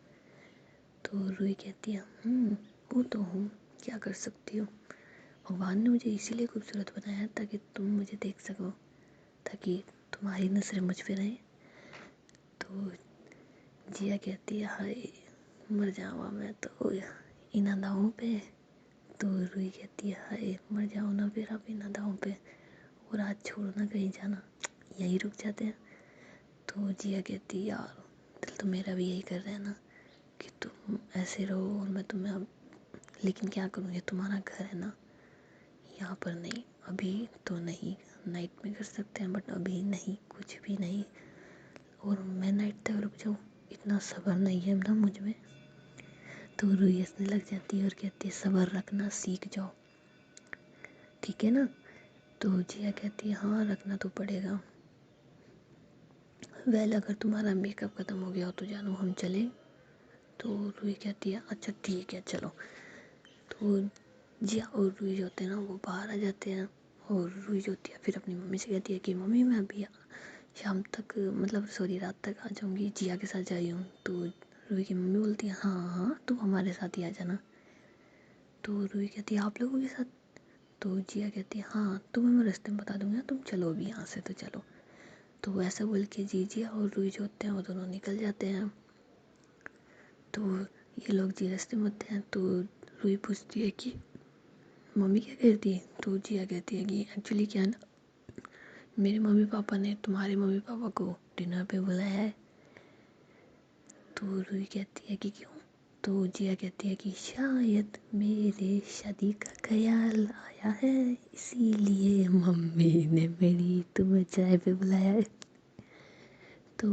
तो रूही कहती है वो तो हूँ, क्या कर सकती हो, भगवान ने मुझे इसीलिए खूबसूरत बनाया है ताकि तुम मुझे देख सको, ताकि तुम्हारी नज़रें मुझ पे रहें। तो जिया कहती है हाय मर जावा मैं तो इन अदाओं पे। तो रूही कहती है हाय मर जाओ ना फिर आप इन अदाओं पे, और आज छोड़ो ना कहीं जाना, यहीं रुक जाते हैं। तो जिया कहती है यार दिल तो मेरा भी यही कर रहा है ना कि तुम ऐसे रहो और मैं तुम्हें अब, लेकिन क्या करूँ ये तुम्हारा घर है ना, यहाँ पर नहीं, अभी तो नहीं, नाइट में कर सकते हैं बट अभी नहीं, कुछ भी नहीं, और मैं नाइट तक रुक जाऊँ इतना सब्र नहीं है ना मुझ में। तो रूही हंसने लग जाती है और कहती है सब्र रखना सीख जाओ, ठीक है ना। तो जिया कहती है हाँ रखना तो पड़ेगा। वेल अगर तुम्हारा मेकअप ख़त्म हो गया हो तो जानो हम चले। तो रूही कहती है अच्छा ठीक है चलो। तो जिया और रूही जो होते हैं ना वो बाहर आ जाते हैं। और रूही जो होती है फिर अपनी मम्मी से कहती है कि मम्मी मैं अभी शाम तक मतलब सॉरी रात तक आ जाऊँगी, जिया के साथ जा रही हूँ। तो रूही की मम्मी बोलती है हाँ हाँ तुम हमारे साथ ही आ जाना। तो रूही कहती है आप लोगों के साथ। तो जिया कहती है हाँ तुम्हें मैं रास्ते में बता दूँगी, तुम चलो अभी यहाँ से तो चलो। तो ऐसा बोल के जिया और रूही जो होते हैं वो दोनों निकल जाते हैं। तो ये लोग जी रास्ते में होते हैं। तो रूही पूछती है कि मम्मी क्या कहती है। तो जिया कहती है कि एक्चुअली क्या है ना, मेरे मम्मी पापा ने तुम्हारे मम्मी पापा को डिनर पे बुलाया है। तो रूही कहती है कि क्यों। तो जिया कहती है कि शायद मेरे शादी का ख्याल आया है इसीलिए मम्मी ने मेरी तुम्हें चाय पे बुलाया है। तो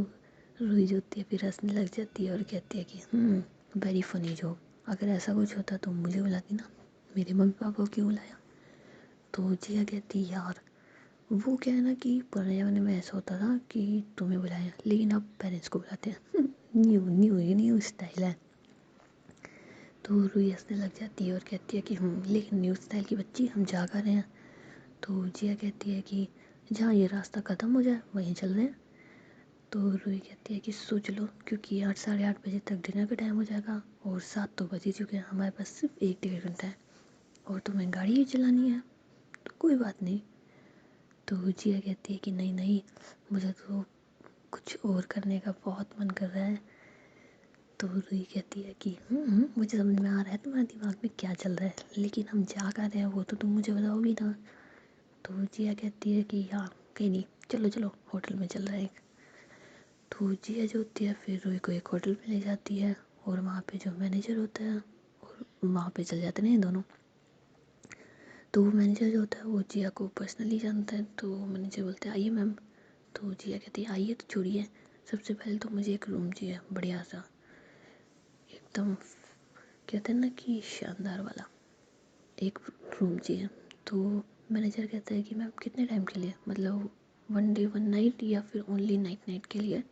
रूही जो होती है फिर हंसने लग जाती है और कहती है कि वेरी फनी जोक, अगर ऐसा कुछ होता तो मुझे बुलाती ना, मेरे मम्मी पापा को क्यों बुलाया। तो जिया कहती है यार वो क्या है ना कि पुराने ज़माने में ऐसा होता था कि तुम्हें बुलाया लेकिन अब पेरेंट्स को बुलाते हैं। न्यू न्यू न्यू स्टाइल है। तो रूही हंसने लग जाती है और कहती है कि लेकिन न्यू स्टाइल की बच्ची हम जा कर रहे हैं। तो जिया कहती है कि जहाँ ये रास्ता ख़त्म हो जाए वहीं चल रहे हैं। तो रूही कहती है कि सोच लो क्योंकि 8 साढ़े 8 बजे तक डिनर का टाइम हो जाएगा और 7 तो बज ही चुके हैं, हमारे पास सिर्फ 1 डेढ़ घंटा है और तुम्हें गाड़ी ही चलानी है तो कोई बात नहीं। तो जिया कहती है कि नहीं नहीं मुझे तो कुछ और करने का बहुत मन कर रहा है। तो रूही कहती है कि मुझे समझ में आ रहा है तुम्हारे दिमाग में क्या चल रहा है, लेकिन हम जा कर रहे हैं वो तो तुम मुझे बताओगी ना। तो जिया कहती है कि हाँ कहीं नहीं, चलो चलो होटल में चल रहा है। तो जिया जो होती है फिर रूही को एक होटल में ले जाती है और वहाँ पे जो मैनेजर होता है और वहाँ पे चल जाते हैं दोनों। तो वो मैनेजर जो होता है वो जिया को पर्सनली जानता है। तो मैनेजर बोलते हैं आइए मैम। तो जिया कहती है आइए तो छोड़िए, सबसे पहले तो मुझे एक रूम चाहिए बढ़िया सा, एकदम कहते हैं ना कि शानदार वाला एक रूम चाहिए। तो मैनेजर कहता है कि मैम कितने टाइम के लिए, मतलब 1 डे 1 नाइट या फिर ओनली नाइट नाइट के लिए।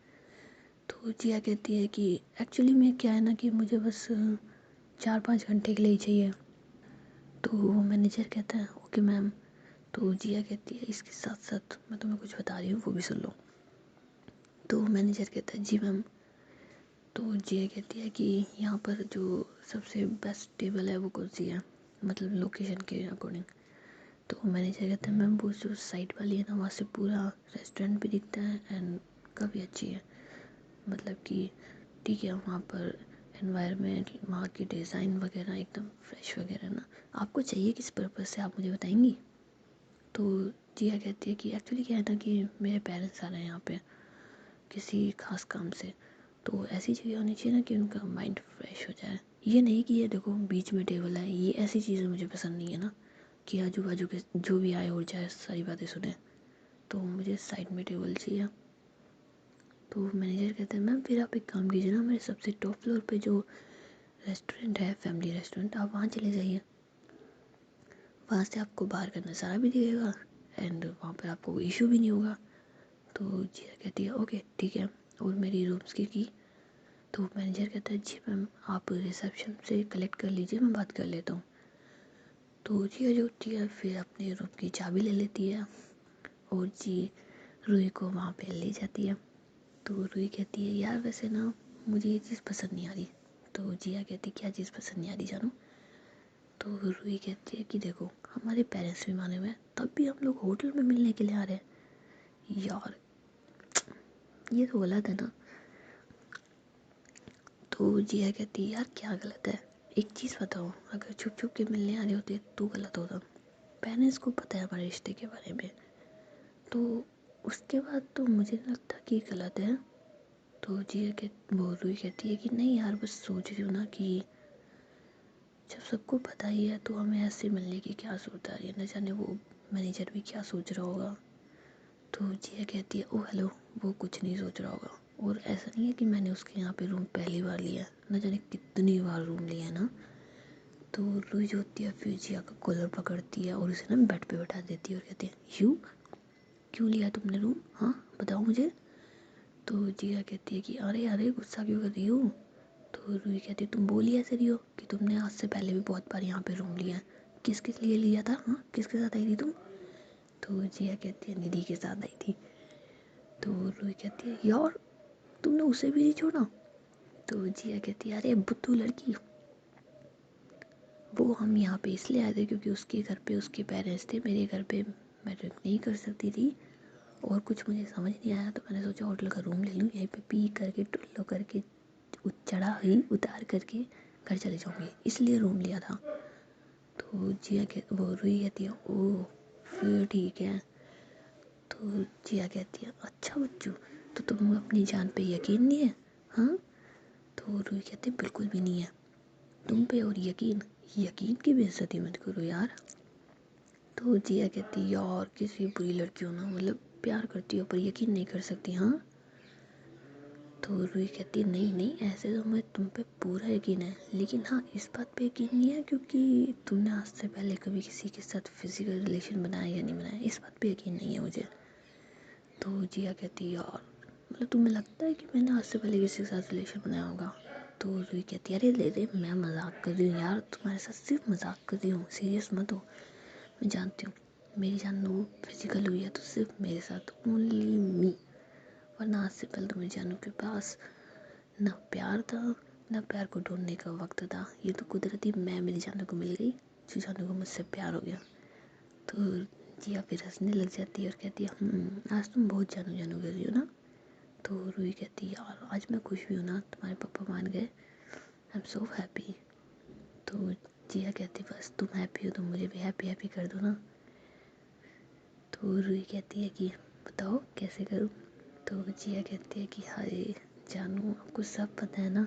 तो जिया कहती है कि एक्चुअली में क्या है ना कि मुझे बस 4 5 घंटे के लिए ही चाहिए। तो मैनेजर कहता है ओके मैम। तो जिया कहती है इसके साथ साथ मैं तुम्हें कुछ बता रही हूँ वो भी सुन लो। तो मैनेजर कहता है जी मैम। तो जिया कहती है कि यहाँ पर जो सबसे बेस्ट टेबल है वो कौन सी है, मतलब लोकेशन के अकॉर्डिंग। तो मैनेजर कहता है मैम वो जो साइड वाली है ना वहाँ से पूरा रेस्टोरेंट भी दिखता है एंड काफ़ी अच्छी है, मतलब कि ठीक है वहाँ पर एनवायरनमेंट वहाँ की डिज़ाइन वगैरह एकदम फ्रेश वगैरह ना। आपको चाहिए किस पर्पज़ से आप मुझे बताएंगी। तो जिया कहती है कि एक्चुअली क्या है ना कि मेरे पेरेंट्स आ रहे हैं यहाँ पे किसी खास काम से, तो ऐसी जगह होनी चाहिए ना कि उनका माइंड फ्रेश हो जाए। ये नहीं कि ये देखो बीच में टेबल है, ये ऐसी चीज़ें मुझे पसंद नहीं है ना कि आजू बाजू के जो भी आए और जाए सारी बातें सुने। तो मुझे साइड में टेबल चाहिए। तो मैनेजर कहते हैं मैम फिर आप एक काम कीजिए ना, मेरे सबसे टॉप फ्लोर पे जो रेस्टोरेंट है फैमिली रेस्टोरेंट, आप वहाँ चले जाइए, वहाँ से आपको बाहर का नज़ारा भी दिखेगा एंड वहाँ पर आपको कोई इशू भी नहीं होगा। तो जिया कहती है ओके ठीक है, और मेरी रूम्स की। तो मैनेजर कहता है जी मैम आप रिसेप्शन से कलेक्ट कर लीजिए, मैं बात कर लेता हूँ। तो जिया जो होती है फिर अपने रूम की चाबी ले लेती है और जी रूही को वहाँ पे ले जाती है। तो रूही कहती है यार वैसे ना मुझे ये चीज़ पसंद नहीं आ रही। तो जिया कहती क्या चीज़ पसंद नहीं आ रही जानू। तो रूही कहती है कि देखो हमारे पेरेंट्स भी माने हुए हैं तब भी हम लोग होटल में मिलने के लिए आ रहे हैं यार, ये तो गलत है ना। तो जिया कहती है यार क्या गलत है, एक चीज़ बताओ अगर छुप छुप के मिलने आ रहे होते तो गलत होता, पेरेंट्स को पता है हमारे रिश्ते के बारे में, तो उसके बाद तो मुझे नहीं लगता कि गलत है। तो जिया के वो रूही कहती है कि नहीं यार बस सोच रही हूँ ना कि जब सबको पता ही है तो हमें ऐसे मिलने की क्या जरूरत आ रही है, न जाने वो मैनेजर भी क्या सोच रहा होगा। तो जिया कहती है ओ हेलो वो कुछ नहीं सोच रहा होगा, और ऐसा नहीं है कि मैंने उसके यहाँ पे रूम पहली बार लिया, न जाने कितनी बार रूम लिया है ना। तो रूही जो होती है फिर जिया का कॉलर पकड़ती है और उसे ना बेड पे बैठा देती है और कहती है यू क्यों लिया तुमने रूम, हाँ बताओ मुझे। तो जिया कहती है कि अरे अरे गुस्सा क्यों कर रही हो। तो रूही कहती है तुम बोल ही ऐसे रही हो कि तुमने आज से पहले भी बहुत बार यहाँ पे रूम लिया है, किस किस लिए लिया था, हाँ किसके साथ आई थी तुम। तो जिया कहती है निधि के साथ आई थी। तो रूही कहती है यार तुमने उसे भी नहीं छोड़ा। तो जिया कहती है अरे बुद्धू लड़की, वो हम यहाँ पे इसलिए आए थे क्योंकि उसके घर पे उसके पेरेंट्स थे, मेरे घर पे मैं ड्रिंक नहीं कर सकती थी और कुछ मुझे समझ नहीं आया तो मैंने सोचा होटल का रूम ले लूँ, यहीं पे पी करके टुल्लो करके चढ़ा ही उतार करके घर चले जाऊँगी, इसलिए रूम लिया था। तो जिया वो रूही कहती है ओह फिर ठीक है। तो जिया कहती है अच्छा बच्चू तो तुम अपनी जान पे यकीन नहीं है, हाँ। तो रूही कहती है बिल्कुल भी नहीं है तुम पे, और यकीन यकीन की बेइज्जती मत करो यार। तो जिया कहती यार किसी बुरी लड़की हो ना, मतलब प्यार करती हो पर यकीन नहीं कर सकती, हाँ। तो रूही कहती नहीं नहीं ऐसे तो मैं तुम पे पूरा यकीन है, लेकिन हाँ इस बात पे यकीन नहीं है क्योंकि तुमने आज से पहले कभी किसी के साथ फिजिकल रिलेशन बनाया या नहीं बनाया, इस बात पे यकीन नहीं है मुझे। तो जिया कहती यार मतलब तुम्हें लगता है कि मैंने आज से पहले किसी के साथ रिलेशन बनाया होगा। तो रूही कहती अरे ले रे मैं मजाक कर रही हूँ यार, तुम्हारे साथ सिर्फ मजाक कर रही हूँ, सीरियस मत हो। मैं जानती हूँ मेरी जान लो फिजिकल हुई है तो सिर्फ मेरे साथ, ओनली मी, वरना आज से पहले तो मेरी जानू के पास ना प्यार था ना प्यार को ढूंढने का वक्त था, ये तो कुदरती मैं मेरी जानू को मिल गई जो जानू को मुझसे प्यार हो गया। तो जिया फिर हंसने लग जाती है और कहती है आज तुम बहुत जानू जानू कर रही हो ना। तो रूही कहती है यार आज मैं खुश भी हूँ ना, तुम्हारे पापा मान गए, आई एम सो हैप्पी। तो जिया कहती बस तुम हैप्पी हो तो मुझे भी हैप्पी हैप्पी कर दो ना। तो रूही कहती है कि बताओ कैसे करूँ। तो जिया कहती है कि हाय जानू आपको सब पता है ना,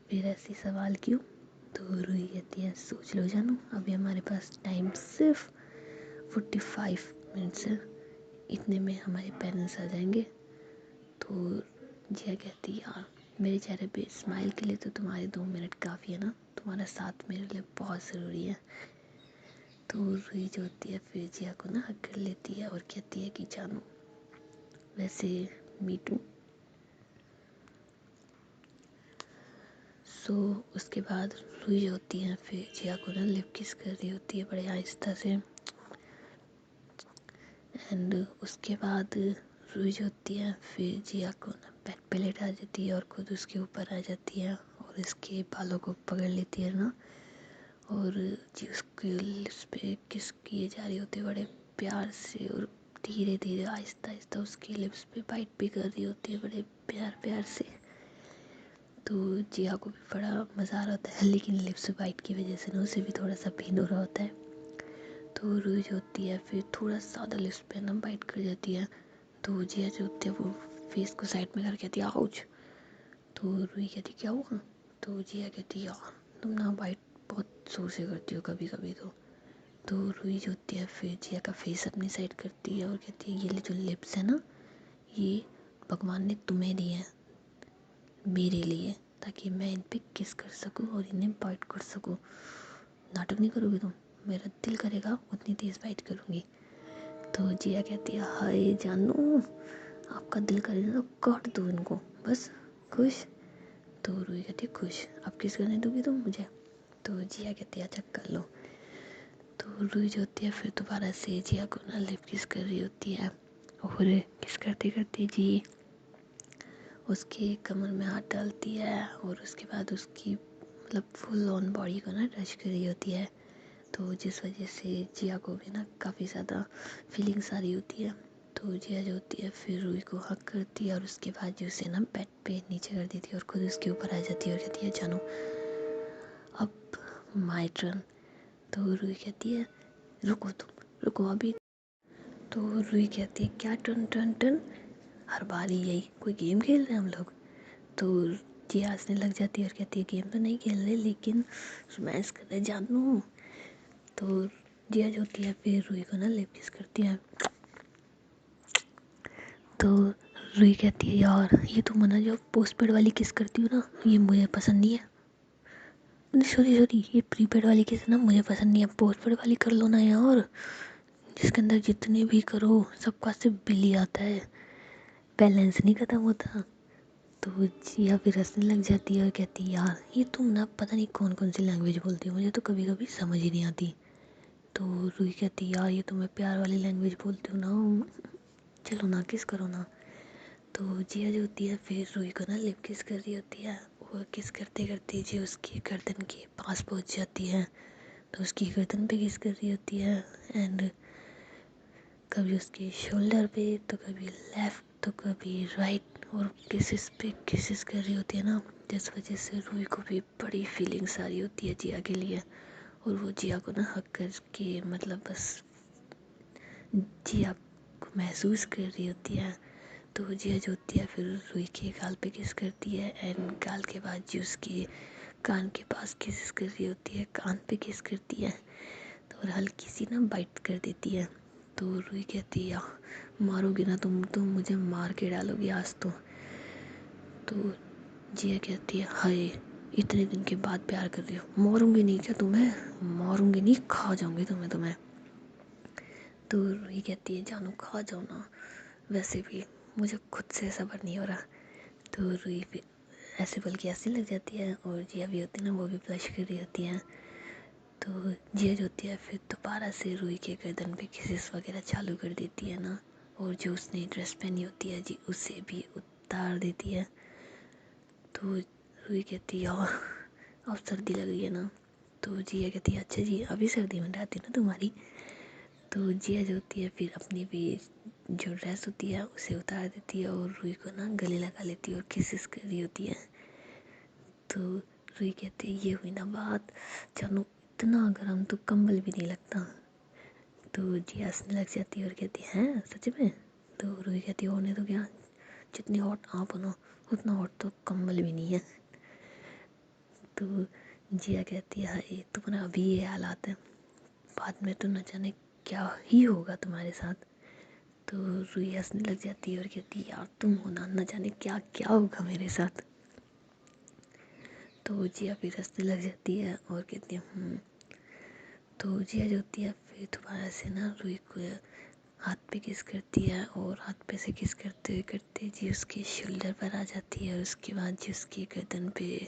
फिर ऐसे सवाल क्यों। तो रूही कहती है सोच लो जानू अभी हमारे पास टाइम सिर्फ 45 मिनट्स है, इतने में हमारे पेरेंट्स आ जाएंगे। तो जिया कहती यार मेरे चेहरे पे स्माइल के लिए तो तुम्हारे 2 मिनट काफ़ी है ना, तुम्हारा साथ मेरे लिए बहुत ज़रूरी है। तो रूही जो होती है फिर जिया को ना हक कर लेती है और कहती है कि जानू वैसे मीटू। सो उसके बाद रूही जो होती है फिर जिया को ना लिप किस कर रही होती है बड़े आहिस्ता से। एंड उसके बाद रूही जो होती है फिर जिया को ना बेड पे लेटा देती है और खुद उसके ऊपर आ जाती है और इसके बालों को पकड़ लेती है ना, और जी उसके लिप्स पे किस किए जा रही होती है बड़े प्यार से, और धीरे धीरे आहिस्ता आहिस्ता उसकी लिप्स पे बाइट भी कर रही होती है बड़े प्यार प्यार से। तो जिया को भी बड़ा मज़ा आ रहा होता है लेकिन लिप्स बाइट की वजह से ना उसे भी थोड़ा सा पेन हो रहा होता है। तो रूही जो होती है फिर थोड़ा ज़्यादा लिप्स पे ना बाइट कर जाती है। तो जिया जो होती है वो फेस को साइड में कर कहती है आउच। तो रूही कहती क्या हुआ। तो जिया कहती यार तुम ना बाइट बहुत जोर से करती हो कभी कभी। तो रूही जो होती है फिर जिया का फेस अपनी साइड करती है और कहती है ये जो लिप्स है ना ये भगवान ने तुम्हें दिए हैं मेरे लिए, ताकि मैं इन पे किस कर सकूं और इन्हें बाइट कर सकूं। नाटक नहीं करोगे तुम, मेरा दिल करेगा उतनी तेज़ बाइट करूँगी। तो जिया कहती है हाय जानू आपका दिल करेगा तो काट दो इनको बस, खुश। तो रूही कहती है खुश, अब किस करने दोगी तुम मुझे। तो जिया कहती है अच्छा कर लो। तो रूही जो होती है फिर दोबारा से जिया को ना लिप किस कर रही होती है और किस करते करते जी उसके कमर में हाथ डालती है और उसके बाद उसकी मतलब फुल ऑन बॉडी को ना टच कर रही होती है। तो जिस वजह से जिया को भी ना काफ़ी ज़्यादा फीलिंग्स आ रही होती है। तो जिया जो होती है फिर रूही को हक करती है और उसके बाद जो उसे ना बेड पे नीचे कर देती है और खुद उसके ऊपर आ जाती है और कहती है जानू अब माय टर्न। तो रूही कहती है रुको तुम रुको अभी। तो रूही कहती है क्या टर्न टर्न टर्न, हर बार ही यही कोई गेम खेल रहे हैं हम लोग। तो जिया हंसने लग जाती है और कहती है गेम तो नहीं खेल रहे लेकिन रोमांस कर रहे जानू। तो जिया जो होती है फिर रूही को ना लिप किस करती है। तो रूही कहती है यार ये तुम ना जो पोस्ट पेड वाली किस करती हो ना ये मुझे पसंद नहीं है। सॉरी सॉरी, ये प्रीपेड वाली किस ना मुझे पसंद नहीं है, पोस्टपेड वाली कर लो ना यार, जिसके अंदर जितने भी करो सबका सिर्फ बिल ही आता है, बैलेंस नहीं ख़त्म होता। तो जिया फिर हंसने लग जाती है और कहती है यार ये तुम ना पता नहीं कौन कौन सी लैंग्वेज बोलती हो, मुझे तो कभी कभी समझ ही नहीं आती। तो रूही कहती है यार ये तो मैं प्यार वाली लैंग्वेज बोलती हूँ ना, चलो ना किस करो ना। तो जिया जो होती है फिर रूही को ना लिप किस कर रही होती है, और किस करते करते जी उसकी गर्दन के पास पहुँच जाती है। तो उसकी गर्दन पे किस कर रही होती है, एंड कभी उसके शोल्डर पे, तो कभी लेफ़्ट, तो कभी राइट, और किसिस पे किसिस कर रही होती है ना, जिस वजह से रूही को भी बड़ी फीलिंग्स आ रही होती है जिया के लिए। और वो जिया को ना हक करके मतलब बस जिया को महसूस कर रही होती है। तो जिया जो होती है फिर रूही के गाल पे किस करती है, एंड गाल के बाद जी उसके कान के पास किस कर रही होती है, कान पे किस करती है, तो और हल्की सी ना बाइट कर देती है। तो रूही कहती है मारोगी ना तुम मुझे मार के डालोगी आज तो जिया कहती है हाय इतने दिन के बाद प्यार कर रही हो, मारूंगी नहीं क्या तुम्हें, मारूंगी नहीं, खा जाऊंगी तुम्हें। तो रूही कहती है जानू खा जाओ ना, वैसे भी मुझे खुद से सब्र नहीं हो रहा। तो रूही भी ऐसे बोल के हंसने लग जाती है, और जिया भी होती है ना वो भी ब्लश कर रही होती है। तो जिया जो होती है फिर दोबारा से रूही के गर्दन पे किसेस वगैरह चालू कर देती है ना, और जो उसने ड्रेस पहनी होती है जी उसे भी उतार देती है। तो रूही कहती है अब सर्दी लग रही है ना, तो जिया कहती है अच्छा जी अभी सर्दी में रहती है ना तुम्हारी। तो जिया जो होती है फिर अपनी भी जो ड्रेस होती है उसे उतार देती है, और रूही को ना गले लगा लेती है और किसिस कर रही होती है। तो रूही कहती है ये हुई ना बात, जानू इतना गर्म तो कंबल भी नहीं लगता। तो जिया हंसने लग जाती है और कहती है हैं सच में। तो रूही कहती है होने तो क्या, जितनी हॉट आप बनो उतना हॉट तो कंबल भी नहीं है। तो जिया कहती है हाय तुम्हारा अभी ये हालात है, बाद में तो न जाने क्या ही होगा तुम्हारे साथ। तो रूही हंसने लग जाती है और कहती है यार तुम हो ना, न जाने क्या क्या होगा मेरे साथ। तो जिया फिर हंसने लग जाती है और कहती है। तो जिया जो होती है फिर दोबारा से ना रूही को हाथ पे किस करती है, और हाथ पे से किस करते हुए करते जी उसके शोल्डर पर आ जाती है, और उसके बाद जी उसकी गर्दन पे,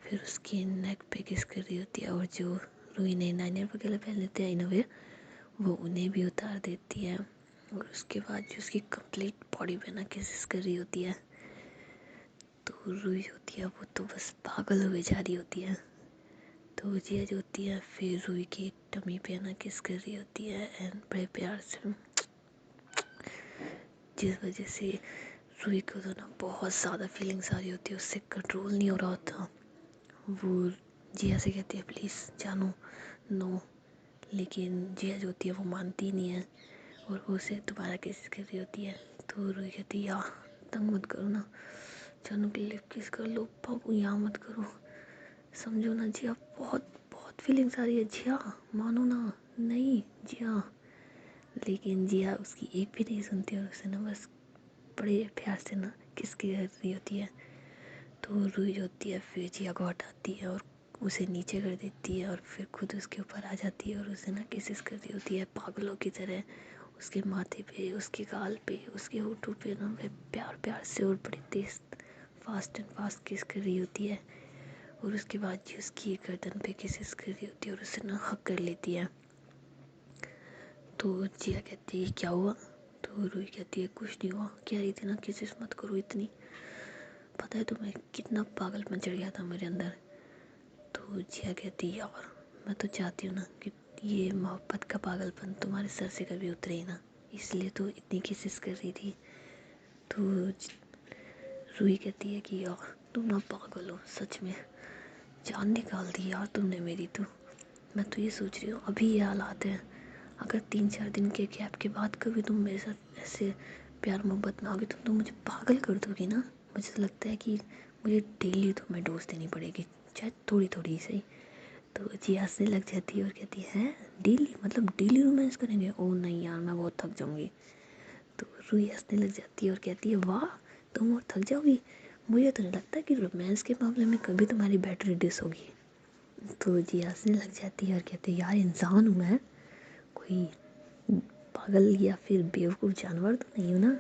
फिर उसके नेक पे किस कर रही होती है, और जो रूही ने नाइनर वगैरह पहन लेते हैं इनोवेयर वो उन्हें भी उतार देती है, और उसके बाद जो उसकी कंप्लीट बॉडी पे ना किस कर रही होती है। तो रूही होती है वो तो बस पागल हुए जा रही होती है। तो जिया जो होती है फिर रूही की टमी पे ना किस कर रही होती है, एंड बड़े प्यार से, जिस वजह से रूही को तो ना बहुत ज़्यादा फीलिंग्स आ रही होती है, उससे कंट्रोल नहीं हो रहा होता। वो जिया से कहती है प्लीज़ जानू नो, लेकिन जिया जो होती है वो मानती नहीं है, और वो उसे दोबारा किस कर रही होती है। तो रूही कहती है यार तंग मत करो ना, जानू के लिए किस कर लो बाबू, यहाँ मत करो, समझो ना जिया, बहुत बहुत फीलिंग्स आ रही है जिया, मानो ना, नहीं जिया। लेकिन जिया उसकी एक भी नहीं सुनती, और उसे ना बस बड़े प्यार से ना किसकी कर रही होती है। तो रूही जो होती है फिर जिया को हटाती है और उसे नीचे कर देती है, और फिर खुद उसके ऊपर आ जाती है, और उसे ना किसिस कर रही होती है पागलों की तरह, उसके माथे पे, उसके गाल पे, उसके होठों पे ना वह प्यार प्यार से और बड़ी तेज फास्ट एंड फास्ट किस कर रही होती है। और उसके बाद जी उसकी गर्दन पे किसिस कर रही होती है, और उसे ना हक कर लेती है। तो जिया कहती है क्या हुआ, तो रूही कहती है कुछ नहीं हुआ, कह रही थी ना किसिस मत करो इतनी, पता है तुम्हें कितना पागलपन चढ़ गया था मेरे अंदर। तो जिया कहती है यार मैं तो चाहती हूँ ना कि ये मोहब्बत का पागलपन तुम्हारे सर से कभी उतरे ही ना, इसलिए तो इतनी किसिस कर रही थी। तो रूही कहती है कि यार तुम ना पागल हो सच में, जान निकाल दी यार तुमने मेरी। तो मैं तो ये सोच रही हूँ अभी ये हालात हैं, अगर 3-4 दिन के गैप के बाद कभी तुम मेरे साथ ऐसे प्यार मोहब्बत में आओगे तो मुझे पागल कर दोगी ना। मुझे तो लगता है कि मुझे डेली तुम्हें डोज देनी पड़ेगी, चाहे थोड़ी थोड़ी सही। तो जी हंसने लग जाती है और कहती है डेली, मतलब डेली रोमांस करेंगे, ओ नहीं यार मैं बहुत थक जाऊँगी। तो रूही हंसने लग जाती है और कहती है वाह तुम और थक जाओगी, मुझे तो नहीं लगता कि रोमांस के मामले में कभी तुम्हारी बैटरी डिस होगी। तो जिया हंसने लग जाती है और कहती है यार इंसान हूँ मैं, कोई पागल या फिर बेवकूफ़ जानवर तो नहीं हूँ ना।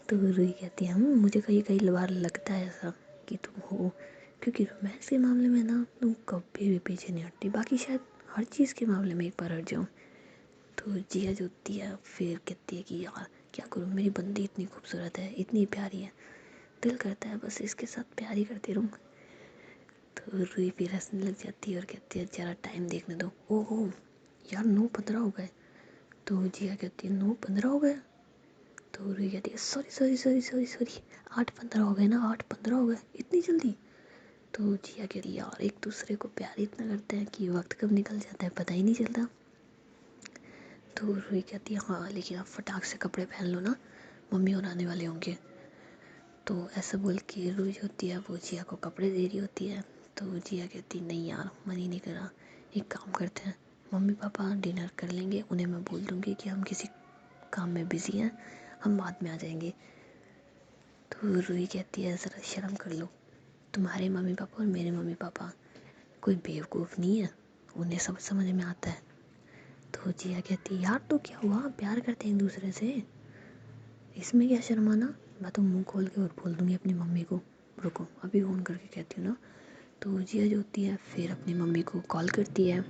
तो रूही कहती है मुझे कई कई बार लगता है ऐसा कि तुम हो, क्योंकि रोमांस के मामले में ना तुम कभी भी पीछे नहीं हटती, बाकी शायद हर चीज़ के मामले में एक बार हट जाऊँ। तो जिया जो होती है फिर कहती है कि यार क्या करूँ, मेरी बंदी इतनी खूबसूरत है, इतनी प्यारी है, दिल करता है बस इसके साथ प्यार ही करती रहूँ। तो रूही फिर हंसने लग जाती है और कहती है ज़रा टाइम देखने दो। ओहो यार 9:15 हो गए। तो जिया कहती है 9:15 हो गए। तो रूही कहती है sorry sorry sorry sorry sorry 8:15 हो गए ना, 8:15 हो गए, इतनी जल्दी। तो जिया कहती है यार एक दूसरे को प्यार इतना करते हैं कि वक्त कब निकल जाता है पता ही नहीं चलता। तो रूही कहती है हाँ लेकिन आप फटाक से कपड़े पहन लो ना, मम्मी और आने वाले होंगे। तो ऐसा बोल के रूही जो होती है वो जिया को कपड़े दे रही होती है। तो जिया कहती नहीं यार मन ही नहीं करा, एक काम करते हैं, मम्मी पापा डिनर कर लेंगे, उन्हें मैं बोल दूँगी कि हम किसी काम में बिज़ी हैं, हम बाद में आ जाएंगे। तो रूही कहती है ज़रा शर्म कर लो, तुम्हारे मम्मी पापा और मेरे मम्मी पापा कोई बेवकूफ़ नहीं है, उन्हें सब समझ में आता है। तो जिया कहती यार तो क्या हुआ, प्यार करते हैं एक दूसरे से, इसमें क्या शर्माना, मैं तो मुंह खोल के और बोल दूँगी अपनी मम्मी को, रुको अभी फ़ोन करके कहती हूँ ना। तो जिया जो होती है फिर अपनी मम्मी को कॉल करती है।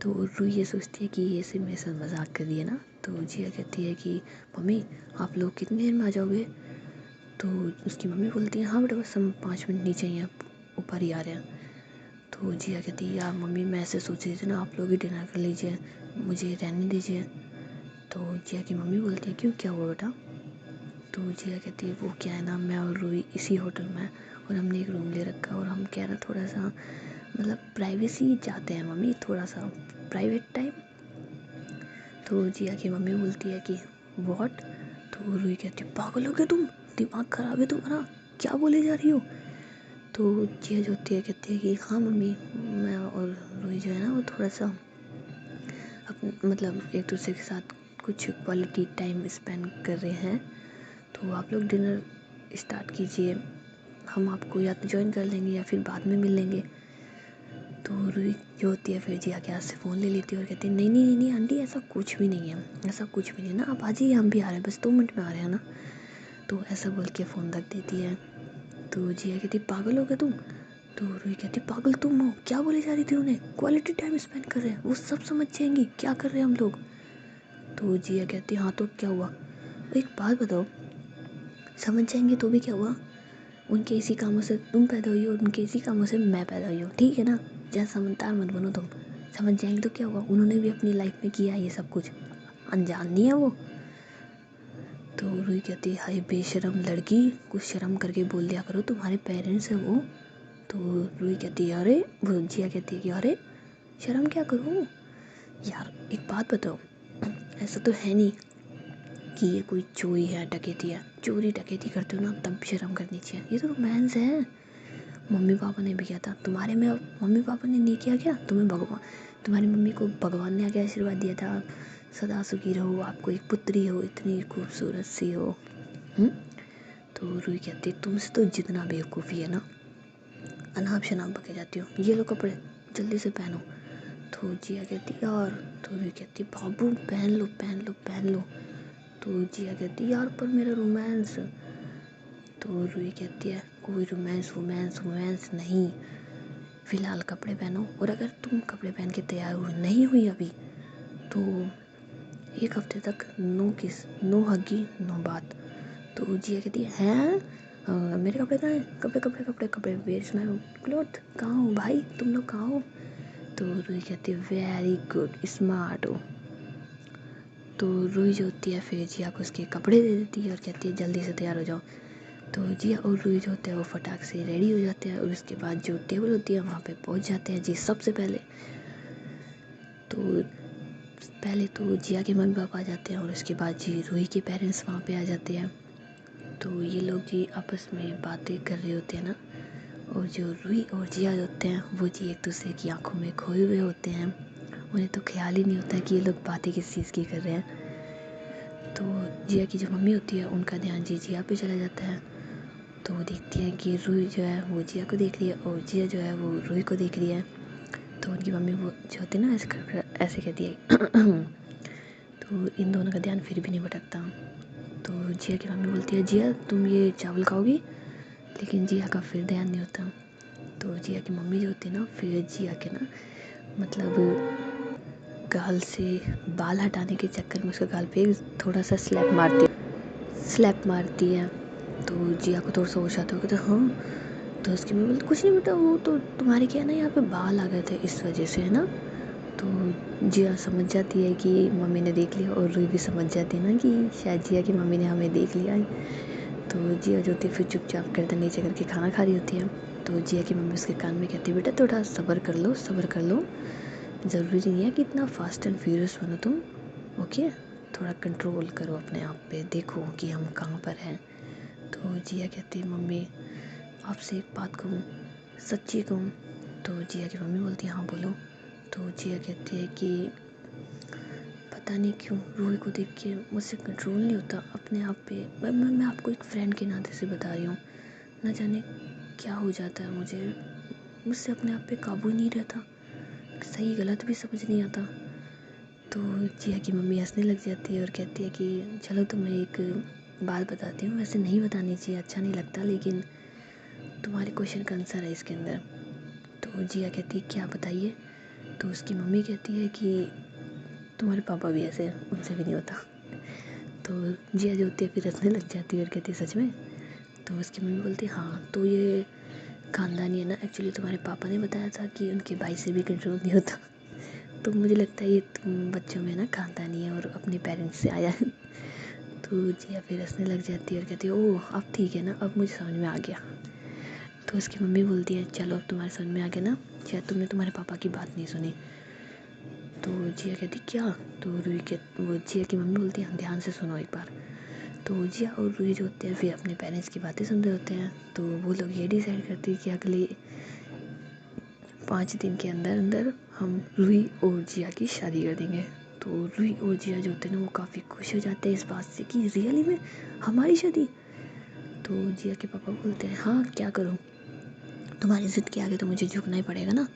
तो रूही ये सोचती है कि ये सिर्फ मेरे साथ मजाक कर रही है ना। तो जिया कहती है कि मम्मी आप लोग कितनी देर में आ जाओगे। तो उसकी मम्मी बोलती है हाँ बेटा बस हम 5 मिनट नीचे ही हैं, ऊपर ही आ रहे हैं। तो जिया कहती है यार मम्मी मैं ऐसे सोच रही थी ना, आप लोग ही डिनर कर लीजिए, मुझे रहने दीजिए। तो जिया की मम्मी बोलती है क्यों क्या हुआ बेटा। तो जिया कहती है वो क्या है ना, मैं और रूही इसी होटल में और हमने एक रूम ले रखा है और हम कह रहे थोड़ा सा मतलब प्राइवेसी चाहते हैं मम्मी, थोड़ा सा प्राइवेट टाइम। तो जिया की मम्मी बोलती है कि व्हाट। तो रूही कहती है पागल हो गए तुम, दिमाग खराब है तुम्हारा, क्या बोले जा रही हो। तो जिया जो होती है कहती है कि हाँ मम्मी मैं और रूही जो है ना वो थोड़ा सा मतलब एक दूसरे के साथ कुछ क्वालिटी टाइम स्पेंड कर रहे हैं, तो आप लोग डिनर स्टार्ट कीजिए, हम आपको या तो ज्वाइन कर लेंगे या फिर बाद में मिल लेंगे। तो रूही जो होती है फिर जिया के हाथ से फ़ोन ले लेती है और कहती है नहीं नहीं नहीं नहीं आंटी ऐसा कुछ भी नहीं है, ऐसा कुछ भी नहीं है ना, आप आ जाइए हम भी आ रहे हैं, बस 2 मिनट में आ रहे हैं ना। तो ऐसा बोल के फ़ोन रख देती है। तो जिया कहती पागल हो गया तुम। तो रूही कहती पागल तुम हो, क्या बोले जा रही थी उन्हें, क्वालिटी टाइम स्पेंड कर रहे हैं, वो सब समझ जाएंगी क्या कर रहे हैं हम लोग। तो जिया कहती हाँ तो क्या हुआ, एक बात बताओ, समझ जाएंगे तो भी क्या हुआ, उनके इसी कामों से तुम पैदा हुई हो और उनके इसी कामों से मैं पैदा हुई हूँ, ठीक है ना, ज़्यादा समझदार मत बनो तुम, समझ जाएंगे तो क्या हुआ, उन्होंने भी अपनी लाइफ में किया ये सब कुछ, अनजान नहीं है वो। तो रूही कहती है हाय बेशरम लड़की, कुछ शर्म करके बोल दिया करो, तुम्हारे पेरेंट्स हैं वो। तो रूही कहती है अरे, वो जिया कहती है कि अरे शर्म क्या करूँ यार, एक बात बताओ, ऐसा तो है नहीं कि ये कोई चोरी है डकैती है, चोरी डकैती करते हो ना तब शर्म करनी चाहिए, ये तो रोमांस है, मम्मी पापा ने भी किया था, तुम्हारे में मम्मी पापा ने नहीं किया क्या, तुम्हें भगवान, तुम्हारी मम्मी को भगवान ने आगे आशीर्वाद दिया था, सदा सुखी रहो, आपको एक पुत्री हो इतनी खूबसूरत सी हो। तो रूही कहती तुमसे तो जितना बेवकूफ़ी है ना, अनाप शनाप बके जाती हो, ये लो कपड़े जल्दी से पहनो। तो जिया कहती यार, तो रूही कहती बाबू पहन लो पहन लो पहन लो। तो जिया कहती यार पर मेरा रोमांस। तो रूही कहती है कोई रोमांस वोमांस वोमांस नहीं, फ़िलहाल कपड़े पहनो, और अगर तुम कपड़े पहन के तैयार हुई नहीं हुई अभी तो 1 हफ्ते तक नो किस नो हगी नो बात। तो जिया कहती है मेरे कपड़े कहाँ हैं, कपड़े कपड़े कपड़े कपड़े वेयर्स माय क्लॉथ, कहाँ हो भाई तुम लोग कहाँ हो। तो रूही कहती है वेरी गुड स्मार्ट हो। तो रूही जो होती है फिर जिया को उसके कपड़े दे देती है और कहती है जल्दी से तैयार हो जाओ। तो जिया और रूही जो होते हैं वो फटाक से रेडी हो जाते हैं और उसके बाद जो टेबल होती है वहाँ पे पहुँच जाते हैं जी सबसे पहले। तो पहले तो जिया के मम्मी पापा आ जाते हैं और उसके बाद जी रूही के पेरेंट्स वहाँ पे आ जाते हैं। तो ये लोग जी आपस में बातें कर रहे होते हैं ना, और जो रूही और जिया होते हैं वो जी एक दूसरे की आंखों में खोए हुए होते हैं, उन्हें तो ख्याल ही नहीं होता है कि ये लोग बातें किस चीज़ की कर रहे हैं। तो जिया की जो मम्मी होती है उनका ध्यान जी जिया पे चला जाता है। तो वो देखती है कि रूही जो है वो जिया को देख रही है और जिया जो है वो रूही को देख रही है। उनकी मम्मी वो जो होती है ना ऐसे कहती है तो इन दोनों का ध्यान फिर भी नहीं भटकता। तो जिया की मम्मी बोलती है जिया तुम ये चावल खाओगी, लेकिन जिया का फिर ध्यान नहीं होता। तो जिया की मम्मी जो होती है ना फिर जिया के ना मतलब गाल से बाल हटाने के चक्कर में उसके गाल पे थोड़ा सा स्लैप मारती है। तो जिया को थोड़ा सा होश आता है, हाँ। तो उसकी मम्मी बोलती कुछ नहीं बेटा, वो तो तुम्हारे क्या ना यहाँ पे बाल आ गए थे इस वजह से, है ना। तो जिया समझ जाती है कि मम्मी ने देख लिया, और रूही भी समझ जाती है ना कि शायद जिया की मम्मी ने हमें देख लिया है। तो जिया जो होती है फिर चुपचाप गर्दन नीचे करके खाना खा रही होती है। तो जिया की मम्मी उसके कान में कहती है बेटा थोड़ा सब्र कर लो, ज़रूरी नहीं है कि इतना फास्ट एंड फ्यूरियस बनो तुम, ओके। थोड़ा कंट्रोल करो अपने आप पे, देखो कि हम कहाँ पर हैं। तो जिया कहती है मम्मी आपसे एक बात कहूँ, सच्ची कहूँ। तो जिया की मम्मी बोलती है हाँ बोलो। तो जिया कहती है कि पता नहीं क्यों रूही को देख के मुझसे कंट्रोल नहीं होता अपने आप पे। मैं आपको एक फ्रेंड के नाते से बता रही हूँ, ना जाने क्या हो जाता है मुझसे अपने आप पे काबू नहीं रहता, सही गलत भी समझ नहीं आता। तो जिया की मम्मी हंसने लग जाती है और कहती है कि चलो तुम्हें एक बात बताती हूँ, वैसे नहीं बतानी चाहिए, अच्छा नहीं लगता, लेकिन तुम्हारे क्वेश्चन का आंसर है इसके अंदर। तो जिया कहती है क्या बताइए। तो उसकी मम्मी कहती है कि तुम्हारे पापा भी ऐसे हैं, उनसे भी नहीं होता। तो जिया जो होती है फिर हंसने लग जाती है और कहती है सच में। तो उसकी मम्मी बोलती है हाँ तो ये खानदानी है ना, एक्चुअली तुम्हारे पापा ने बताया था कि उनके भाई से भी कंट्रोल नहीं होता। तो मुझे लगता है ये तुम बच्चों में ना खानदानी है और अपने पेरेंट्स से आया है। तो जिया फिर हंसने लग जाती है और कहती है ओह अब ठीक है ना, अब मुझे समझ में आ गया। तो उसकी मम्मी बोलती है चलो अब तुम्हारे समझ में आ गया ना, शायद तुमने तुम्हारे पापा की बात नहीं सुनी। तो जिया कहती क्या। तो वो जिया की मम्मी बोलती है ध्यान से सुनो एक बार। तो जिया और रूही जो होते हैं फिर अपने पेरेंट्स की बातें सुन रहे होते हैं। तो वो लोग ये डिसाइड करते हैं कि अगले 5 दिन के अंदर अंदर हम रूही और जिया की शादी कर देंगे। तो रूही और जिया जो होते हैं ना वो काफ़ी खुश हो जाते हैं इस बात से कि रियली में हमारी शादी। तो जिया के पापा बोलते हैं हाँ क्या करूँ, तुम्हारी ज़िद के आगे तो मुझे झुकना ही पड़ेगा ना,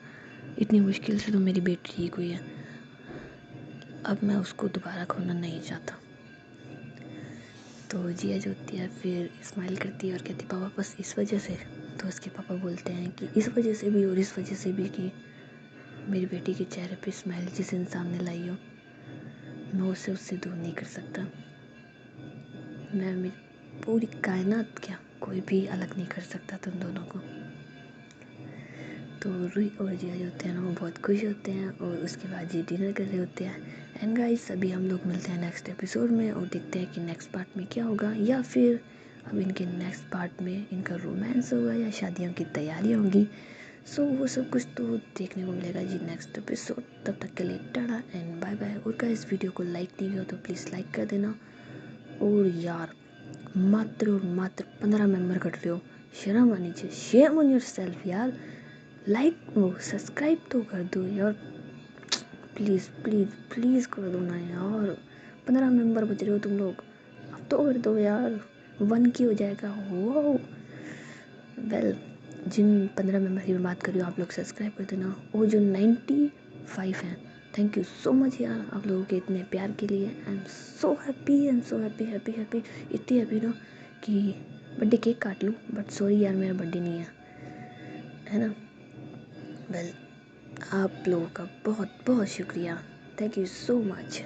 इतनी मुश्किल से तो मेरी बेटी ठीक हुई है, अब मैं उसको दोबारा खोना नहीं चाहता। तो जिया जो होती है फिर स्माइल करती है और कहती पापा बस इस वजह से। तो उसके पापा बोलते हैं कि इस वजह से भी और इस वजह से भी कि मेरी बेटी के चेहरे पे स्माइल जिस इंसान ने लाई हो मैं उसे उससे दूर नहीं कर सकता, मैं मेरी पूरी कायनात क्या कोई भी अलग नहीं कर सकता तुम दोनों को। तो रूही और जिया जो होते हैं ना वो बहुत खुश होते हैं और उसके बाद ये डिनर कर रहे होते हैं। एंड गाइस अभी हम लोग मिलते हैं नेक्स्ट एपिसोड में और देखते हैं कि नेक्स्ट पार्ट में क्या होगा, या फिर अब इनके नेक्स्ट पार्ट में इनका रोमांस होगा या शादियों की तैयारियां होंगी। सो वो सब कुछ तो देखने को मिलेगा जी नेक्स्ट एपिसोड। तब तक के लिए टाटा एंड बाय बाय। और गाइस वीडियो को लाइक नहीं किया तो प्लीज़ लाइक कर देना। और यार मात्र और मात्र 15 मेंबर कट रहे हो, शर्म आनी चाहिए, शेम ऑन योर सेल्फ यार। लाइक वो सब्सक्राइब तो कर दो यार, प्लीज़ प्लीज़ प्लीज़ कर दो ना यार। 15 मेंबर बच रहे हो तुम लोग, अब तो कर दो यार, 1 की हो जाएगा। वो वेल जिन 15 मेंबर की मैं बात कर रही हूँ आप लोग सब्सक्राइब कर देना, और जो 95 हैं थैंक यू सो मच यार आप लोगों के इतने प्यार के लिए। I am so happy and so happy happy happy, इतनी हैप्पी ना कि बर्थडे केक काट लूँ, बट सॉरी यार मेरा बर्थडे नहीं है ना। वेल आप लोगों का बहुत बहुत शुक्रिया, थैंक यू सो मच।